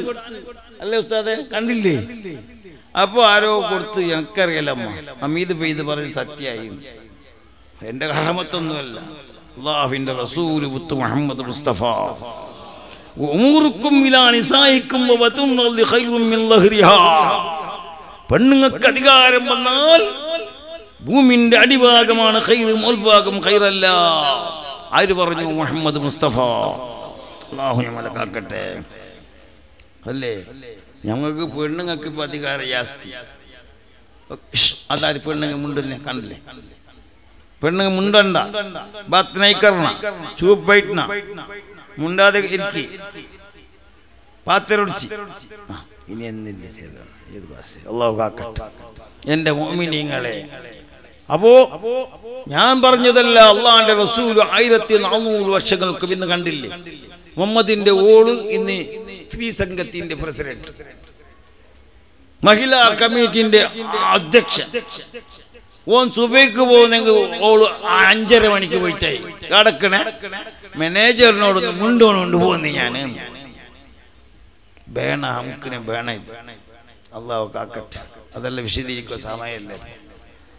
അല്ലേ ഉസ്താദെ? കണ്ടില്ലേ? അപ്പൊ ആരോ കൊടുത്ത് എനിക്കറിയാലമ്മ ഹമീദ് ഫെയ്ദ് പറഞ്ഞ് സത്യായി. എന്റെ കറാമത്തൊന്നുമല്ല, അല്ലാഹുവിന്റെ റസൂൽ മുത്ത് മുഹമ്മദ് മുസ്തഫ. ഉമൂറുക്കും ഇലാ നിസായിക്കും വതുന്നൽ ഖൈറും മിൻ ലഹ്രിഹാ. പെണ്ണുങ്ങൾക്ക് അധികാരം വന്നാൽ ഭൂമിന്റെ അടിഭാഗമാണ് ഖൈറ്, മോൾഭാഗം ഖൈറല്ല. ആര് പറഞ്ഞു? മുഹമ്മദ് മുസ്തഫ. അല്ലാഹു നമ്മളെ കാക്കട്ടെ. അല്ലേ? ഞങ്ങൾക്ക് പെണ്ണുങ്ങൾക്ക് ഇപ്പൊ അധികാരം ജാസ്തി. അതാര് പെണ്ണുങ്ങൾ മുണ്ടെന്ന് കണ്ടില്ലേ? പെണ്ണുങ്ങൾ മുണ്ടണ്ട, ബാത്ത് നൈക്കർണ, ചൂപ്പ് ബൈറ്റ്ന, മുണ്ടാതെ ഇരിക്കി, പാത്രൊടിച്ച്. ഇനി എന്തിന്റെ ഏത് ഭാഷ? അല്ലാഹു കാക്കട്ടെ. എന്റെ മുഅ്മിനീങ്ങളെ, അപ്പോ ഞാൻ പറഞ്ഞതല്ല, അള്ളാന്റെ റസൂൽ 1400 വർഷങ്ങൾക്ക് ഇന്ന് കണ്ടില്ലേ? മുഹമ്മദിന്റെ ഓള് ഇന്ന് സ്ത്രീ സംഘത്തിന്റെ പ്രസിഡന്റ്, മഹിളാ കമ്മിറ്റിന്റെ അധ്യക്ഷ. ഓൻ സുബൈക്ക് പോകുന്നെങ്കിൽ ഓള് 5:30 മണിക്ക് പോയിട്ടായി കിടക്കണേ. മാനേജറിനോട് മുണ്ടോണ്ട് പോകുന്നു ഞാൻ. വേണ നമുക്കിനെ വേണ. അള്ളാഹു കാക്കട്ടെ. അതല്ല വിശദീകരിക്കുക സമയമല്ലേ.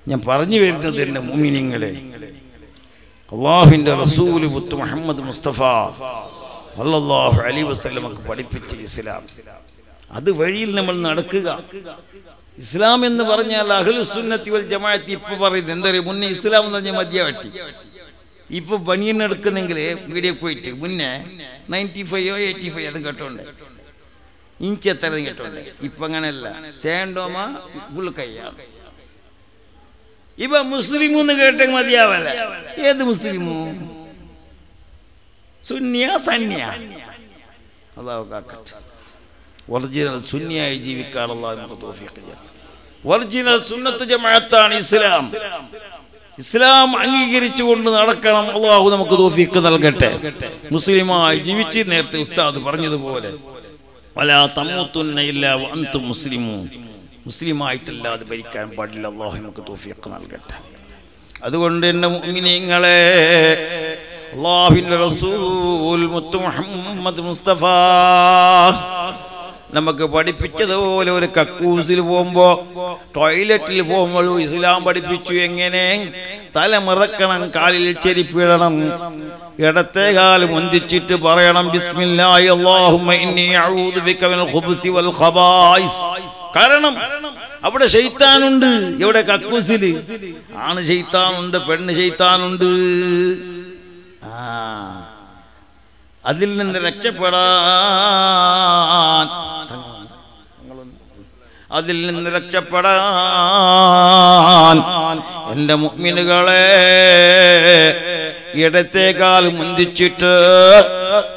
ഞാൻ പറഞ്ഞു വരുന്നത് എൻ്റെ മുഅ്മിനീങ്ങളെ, അല്ലാഹുവിൻ്റെ റസൂൽ മുത്ത് മുഹമ്മദ് മുസ്തഫ സല്ലല്ലാഹു അലൈഹി വസല്ലം പഠിപ്പിച്ച ഇസ്ലാം, അത് വഴിയിൽ നമ്മൾ നടക്കുക. ഇസ്ലാം എന്ന് പറഞ്ഞാൽ അഹ്ലുസ് സുന്നത്തി വൽ ജമാഅത്ത് ഇപ്പൊ പറയുന്നത് എന്താ പറയുക? മുന്നേ ഇസ്ലാം എന്ന് പറഞ്ഞാൽ മദ്യവട്ടി. ഇപ്പൊ ബനിയൻ എടുക്കുന്നെങ്കിൽ വീഡിയോ പോയിട്ട് മുന്നേ 95 85 അത് കേട്ടോണ്ട് ഇഞ്ചി എത്ര കേട്ടോണ്ട്. ഇപ്പൊ അങ്ങനെയല്ല, സേണ്ടോമ ഫുൾ കയ്യാ. ഇപ്പൊ മുസ്ലിം എന്ന് കേട്ടെങ്കിൽ മതിയാവല്ല. ഏത് മുസ്ലിമോ? സുന്നിയ സന്യ? അല്ലാഹു കാക്കട്ടെ. ഒറിജിനൽ സുന്നിയായി ജീവിക്കാൻ അല്ലാഹു നമുക്ക് തൗഫീഖ് ചെയ്യട്ടെ. ഒറിജിനൽ സുന്നത്ത് ജമാഅത്താണ് ഇസ്ലാം. ഇസ്ലാം അംഗീകരിച്ചുകൊണ്ട് നടക്കണം. അല്ലാഹു നമുക്ക് തൗഫീഖ് നൽകട്ടെ. മുസ്ലിമായി ജീവിച്ച് നേരത്തെ ഉസ്താദ് പറഞ്ഞതുപോലെ വലാ തമൂതുന്ന ഇല്ലാ വഅൻതും മുസ്ലിമൂൻ, മുസ്ലിമായിട്ടല്ലാതെ ഭരിക്കാൻ പാടില്ല. അല്ലാഹു നമുക്ക് തൗഫീഖ് നൽകട്ടെ. അതുകൊണ്ട് എൻ്റെ മുഅ്മിനീങ്ങളെ, അല്ലാഹുവിൻ്റെ റസൂൽ മുത്ത് മുഹമ്മദ് മുസ്തഫ നമുക്ക് പഠിപ്പിച്ചതുപോലെ ഒരു കക്കൂസിൽ പോകുമ്പോ, ടോയ്ലറ്റിൽ പോകുമ്പോൾ ഇസ്ലാം പഠിപ്പിച്ചു എങ്ങനെ തലമിറക്കണം, കാലിൽ ചെരിപ്പിടണം, ഇടത്തെ കാല് മുന്തിച്ചിട്ട് പറയണം ബിസ്മില്ലാഹി അല്ലാഹുമ്മ ഇന്നി അഊദു ബിക മിനൽ ഖുബ്സി വൽ ഖബായിസ്. കാരണം അവിടെ ശൈത്താനുണ്ട്. എവിടെ? കക്കൂസിൽ. ആണ് ശൈത്താനുണ്ട്, പെണ്ണ് ശൈത്താനുണ്ട്. അതിൽ നിന്ന് രക്ഷപ്പെടാൻ, അതിൽ നിന്ന് രക്ഷപ്പെടാൻ എൻ്റെ മുഅ്മിനുകളെ, ഇടത്തേക്കാൽ മുന്തിച്ചിട്ട്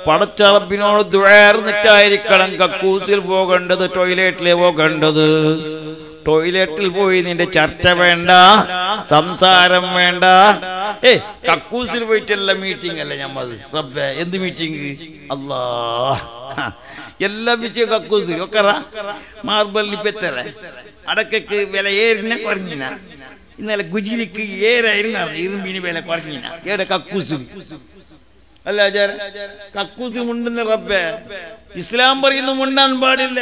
പടച്ച റബ്ബിനോട് ദുആ ചെയ്തിട്ടായിരിക്കണം കക്കൂസിൽ പോകേണ്ടത്, ടോയ്ലറ്റിൽ പോകേണ്ടത്. ടോയ്ലറ്റിൽ പോയി നിന്റെ ചർച്ച വേണ്ട, സംസാരം വേണ്ട. കക്കൂസിൽ പോയിട്ടല്ല മീറ്റിംഗ് അല്ല ഞമ്മത്. റബ്ബേ എന്ത് മീറ്റിംഗ്? അല്ലാ എല്ലാ വിഷയം കക്കൂസിൽ ഒക്കെ മാർബലിന് പെത്തറ അടക്കക്ക് വില ഏറിന കുറഞ്ഞിന. ഇന്നലെ ഗുജിരിക്ക് ഏറായിരുന്നു, ഇരുമ്പിന് വില കുറഞ്ഞിന. ഏടെ കക്കൂസിൽ അല്ല ആചാര കക്കൂസ് മുണ്ടുന്ന. റബ്ബേ ഇസ്ലാം പറയുന്നു മുണ്ടാൻ പാടില്ല.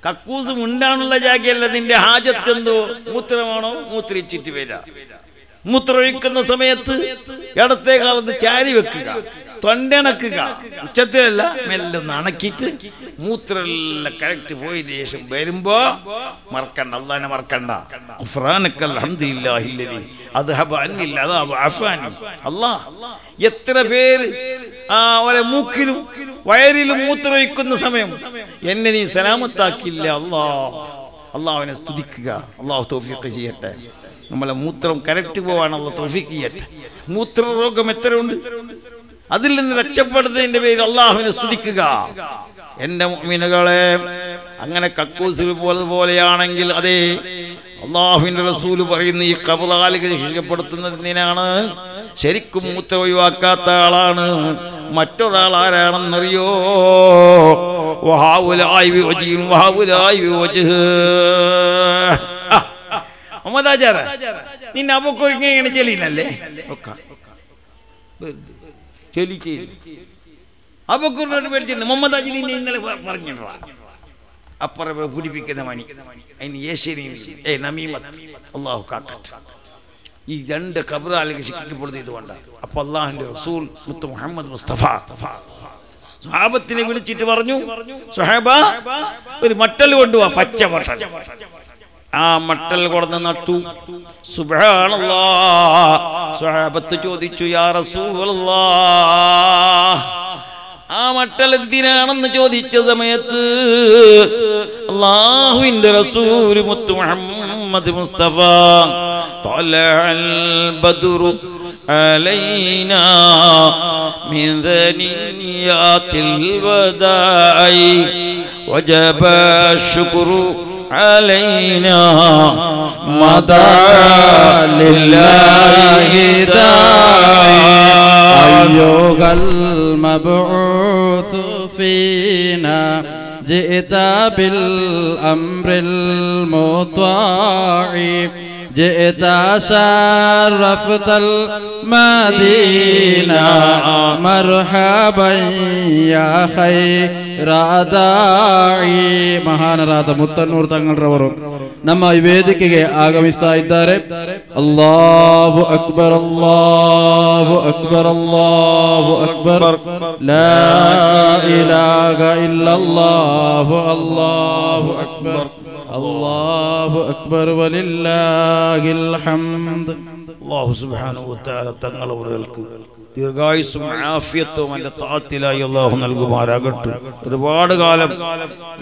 കക്കൂസ് മുണ്ടാനുള്ള ജാഗയല്ല. നിന്റെ ഹാജത്ത് എന്തോ മൂത്രമാണോ മൂത്രിച്ചിട്ട് വരാ. മൂത്രമൊഴിക്കുന്ന സമയത്ത് ഇടത്തെ കാലത്ത് ചാരി വെക്കുക, തൊണ്ടണക്കുക. ഉച്ചത്തിലല്ല, മെല്ലൊന്ന് അണക്കിയിട്ട് മൂത്രമെല്ലാം കറക്റ്റ് പോയതിനു ശേഷം വരുമ്പോ മറക്കണ്ട, അള്ളാനെ മറക്കണ്ട. അല്ലാഹ് എത്ര പേര് അവരെ മൂക്കിലും വയറിലും മൂത്രമൊഴിക്കുന്ന സമയം എന്നെ നീ സലാമത്താക്കില്ല. അള്ളാഹുവിനെ സ്തുതിക്കുക. അള്ളാഹു തൗഫീഖ് ചെയ്യട്ടെ. നമ്മളെ മൂത്രം കറക്റ്റ് പോവാൻ അള്ളാഹു തൗഫീഖ് ചെയ്യട്ടെ. മൂത്രരോഗം എത്ര ഉണ്ട്, അതിൽ നിന്ന് രക്ഷപ്പെടുന്നതിന്റെ പേര് അള്ളാഹുവിനെ സ്തുതിക്കുക. എന്റെ മുഅ്മിനുകളെ, അങ്ങനെ കക്കൂസിൽ പോലെയാണെങ്കിൽ അതെ അള്ളാഹുവിന്റെ റസൂല് പറയുന്ന ഈ ഖബറാലികൾ ശിക്ഷപ്പെടുത്തുന്നതിനാണ്. ശരിക്കും മൂത്രം ഒഴിവാക്കാത്ത ആളാണ് മറ്റൊരാൾ. ആരാണെന്നറിയോ? നിന്നെ അബൂബക്കറിങ്ങനെ ചെല്ലിനല്ലേ അബൂബക്കറിനോട് പേടിച്ചിരുന്നു. മുഹമ്മദ് അജിനെ ഇന്നലെ പറഞ്ഞിട്ടാ അപ്പുറം പിടിപ്പിക്കുന്ന മണി അതിന് യേശുവിനെ നമീമത്ത്. അള്ളാഹു കാക്കട്ടെ. ഈ രണ്ട് ഖബറാലികൾ ശിക്ഷിക്കപ്പെടുന്നത് ഇതുകൊണ്ടാണ്. അപ്പൊ അള്ളാഹുവിന്റെ റസൂൽ മുത്ത് മുഹമ്മദ് മുസ്തഫ സ്വഹാബത്തിനെ വിളിച്ചിട്ട് പറഞ്ഞു, സ്വഹാബ ഒരു മട്ടൽ കൊണ്ടുപോവാ, പച്ച മട്ടൽ. ആ മട്ടൽ കൊടുന്ന് നട്ടു. സുബ്ഹാനല്ലാഹ്. സ്വഹാബത്ത് ചോദിച്ചു, യാ റസൂലല്ലാഹ് ആ മട്ടൽ എന്തിനാണെന്ന് ചോദിച്ച സമയത്ത് അല്ലാഹുവിന്റെ റസൂൽ മുത്ത് മുഹമ്മദ് മുസ്തഫ തലഅൽ ബദ്റു അലൈനാ മിൻ ദനിയാത്തിൽ വദാഇ വജബ ശുക്രു علينا مدى لله داعي أيها المبعوث فينا جئت بالأمر المطاع جئت شرفت المدينة مرحبا يا خير داعي. മഹാനരാದ മുത്തന്നൂർ തങ്ങളവരും ನಮ್ಮ ಈ ವೇದಿಕೆಗೆ ಆಗಮಿಸ್ತಾ ಇದ್ದಾರೆ. ಅಲ್ಲಾಹು ಅಕ್ಬರ್ ಅಲ್ಲಾಹು ಅಕ್ಬರ್ ಅಲ್ಲಾಹು ಅಕ್ಬರ್ ಲಾ ಇಲಾಹ ಇಲ್ಲಲ್ಲಾಹು ಅಲ್ಲಾಹು ಅಕ್ಬರ್ അല്ലാഹു അക്ബർ വലില്ലാഹിൽ ഹംദ്. അല്ലാഹു സുബ്ഹാനഹു വ തആല തങ്ങളവർക്ക് ദീർഘായുസ്സും ആഫിയത്തും അവന്റെ താഅത്തിലായി അല്ലാഹു നൽകുമാറാകട്ടെ. ഒരുപാട് കാലം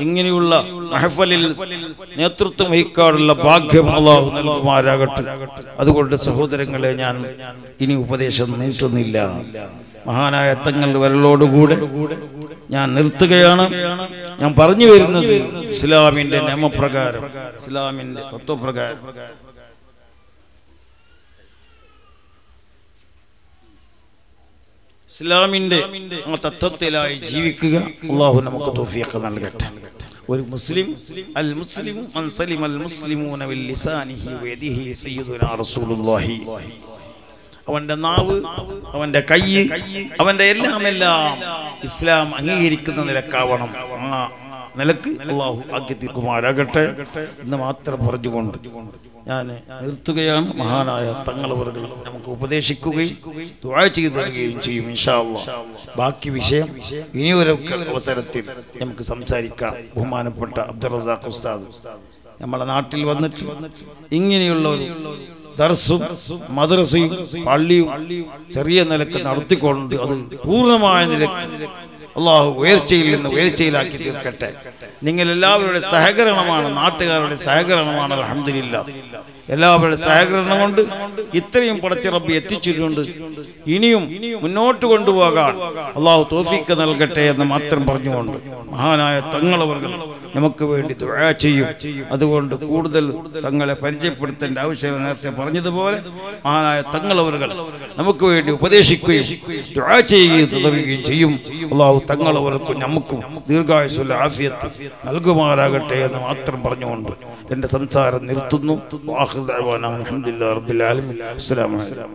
ഇങ്ങനെയുള്ള മഹ്ഫലിൽ നേതൃത്വം വഹിക്കാനുള്ള ഭാഗ്യം അല്ലാഹു നൽകുമാറാകട്ടെ. അതുകൊണ്ട് സഹോദരങ്ങളെ, ഞാൻ ഇനി ഉപദേശം നീട്ടുന്നില്ല. മഹാനായ തങ്ങളുടെ വരലോടുകൂടെ ഞാൻ നിർത്തുകയാണ്. ഞാൻ പറഞ്ഞു വരുന്നത് ഇസ്ലാമിന്റെ നിയമപ്രകാരം, ഇസ്ലാമിന്റെ തത്വപ്രകാരം ഇസ്ലാമിന്റെ തത്വത്തിലായി ജീവിക്കുക. അല്ലാഹു നമുക്ക് തൗഫീഖ് നൽകട്ടെ. ഒരു മുസ്ലിം അൽ മുസ്ലിമു മൻ സലിമൽ മുസ്ലിമൂന ബിൽ ലിസാനിഹി വയദിഹി സയ്യിദുനാ റസൂലുള്ളാഹി. അവന്റെ നാവ്, അവന്റെ കൈ, അവന്റെ എല്ലാം ഇസ്ലാം അംഗീകരിക്കുന്ന നിലക്കാവണം. ആ നിലക്ക് അല്ലാഹു ആക്കി തീർക്കുമാറാകട്ടെ എന്ന് മാത്രം പറഞ്ഞുകൊണ്ട് ഞാൻ നിർത്തുകയാണ്. മഹാനായ തങ്ങളവറുകൾ നമുക്ക് ഉപദേശിക്കുകയും ദുആ ചെയ്തു തരികയും ചെയ്യും ഇൻഷാ അല്ലാഹ്. ബാക്കി വിഷയം ഇനിയൊരു അവസരത്തിൽ നമുക്ക് സംസാരിക്കാം. ബഹുമാനപ്പെട്ട അബ്ദുർ റസാഖ് ഉസ്താദ് നമ്മുടെ നാട്ടിൽ വന്നിട്ട് ഇങ്ങനെയുള്ള ഒരു ദർസും മദ്രസയും പള്ളിയും ചെറിയ നിലക്ക് നടത്തിക്കൊണ്ട് അത് പൂർണ്ണമായ നിലക്ക് അല്ലാഹു ഉയർച്ചയിൽ നിന്ന് ഉയർച്ചയിലാക്കി തീർക്കട്ടെ. നിങ്ങൾ എല്ലാവരുടെ സഹകരണമാണ്, നാട്ടുകാരുടെ സഹകരണമാണ്. അൽഹംദുലില്ലാഹ് എല്ലാവരുടെ സഹകരണം കൊണ്ട് ഇത്രയും പടച്ച റബ്ബി എത്തിച്ചിട്ടുണ്ട്. ഇനിയും മുന്നോട്ട് കൊണ്ടുപോകാൻ അല്ലാഹു തൗഫീഖ് നൽകട്ടെ എന്ന് മാത്രം പറഞ്ഞുകൊണ്ട് മഹാനായ തങ്ങളവറുകൾ നമുക്ക് വേണ്ടി ദുആ ചെയ്യും. അതുകൊണ്ട് കൂടുതൽ തങ്ങളെ പരിചയപ്പെടുത്തേണ്ട ആവശ്യമില്ല. നേരത്തെ പറഞ്ഞതുപോലെ മഹാനായ തങ്ങളവറുകൾ നമുക്ക് വേണ്ടി ഉപദേശിക്കുകയും ദുആ ചെയ്യുകയും തുടരുകയും ചെയ്യും. അല്ലാഹു തങ്ങളവർക്കും നമുക്കും ദീർഘായുസ്സുള്ള ആഫിയത്ത് നൽകുമാറാകട്ടെ എന്ന് മാത്രം പറഞ്ഞുകൊണ്ട് എൻ്റെ സംസാരം നിർത്തുന്നു. ആഖിറു ദഅ്വാനാ അൽഹംദുലില്ലാഹി റബ്ബിൽ ആലമീൻ. അസ്സലാമു അലൈക്കും.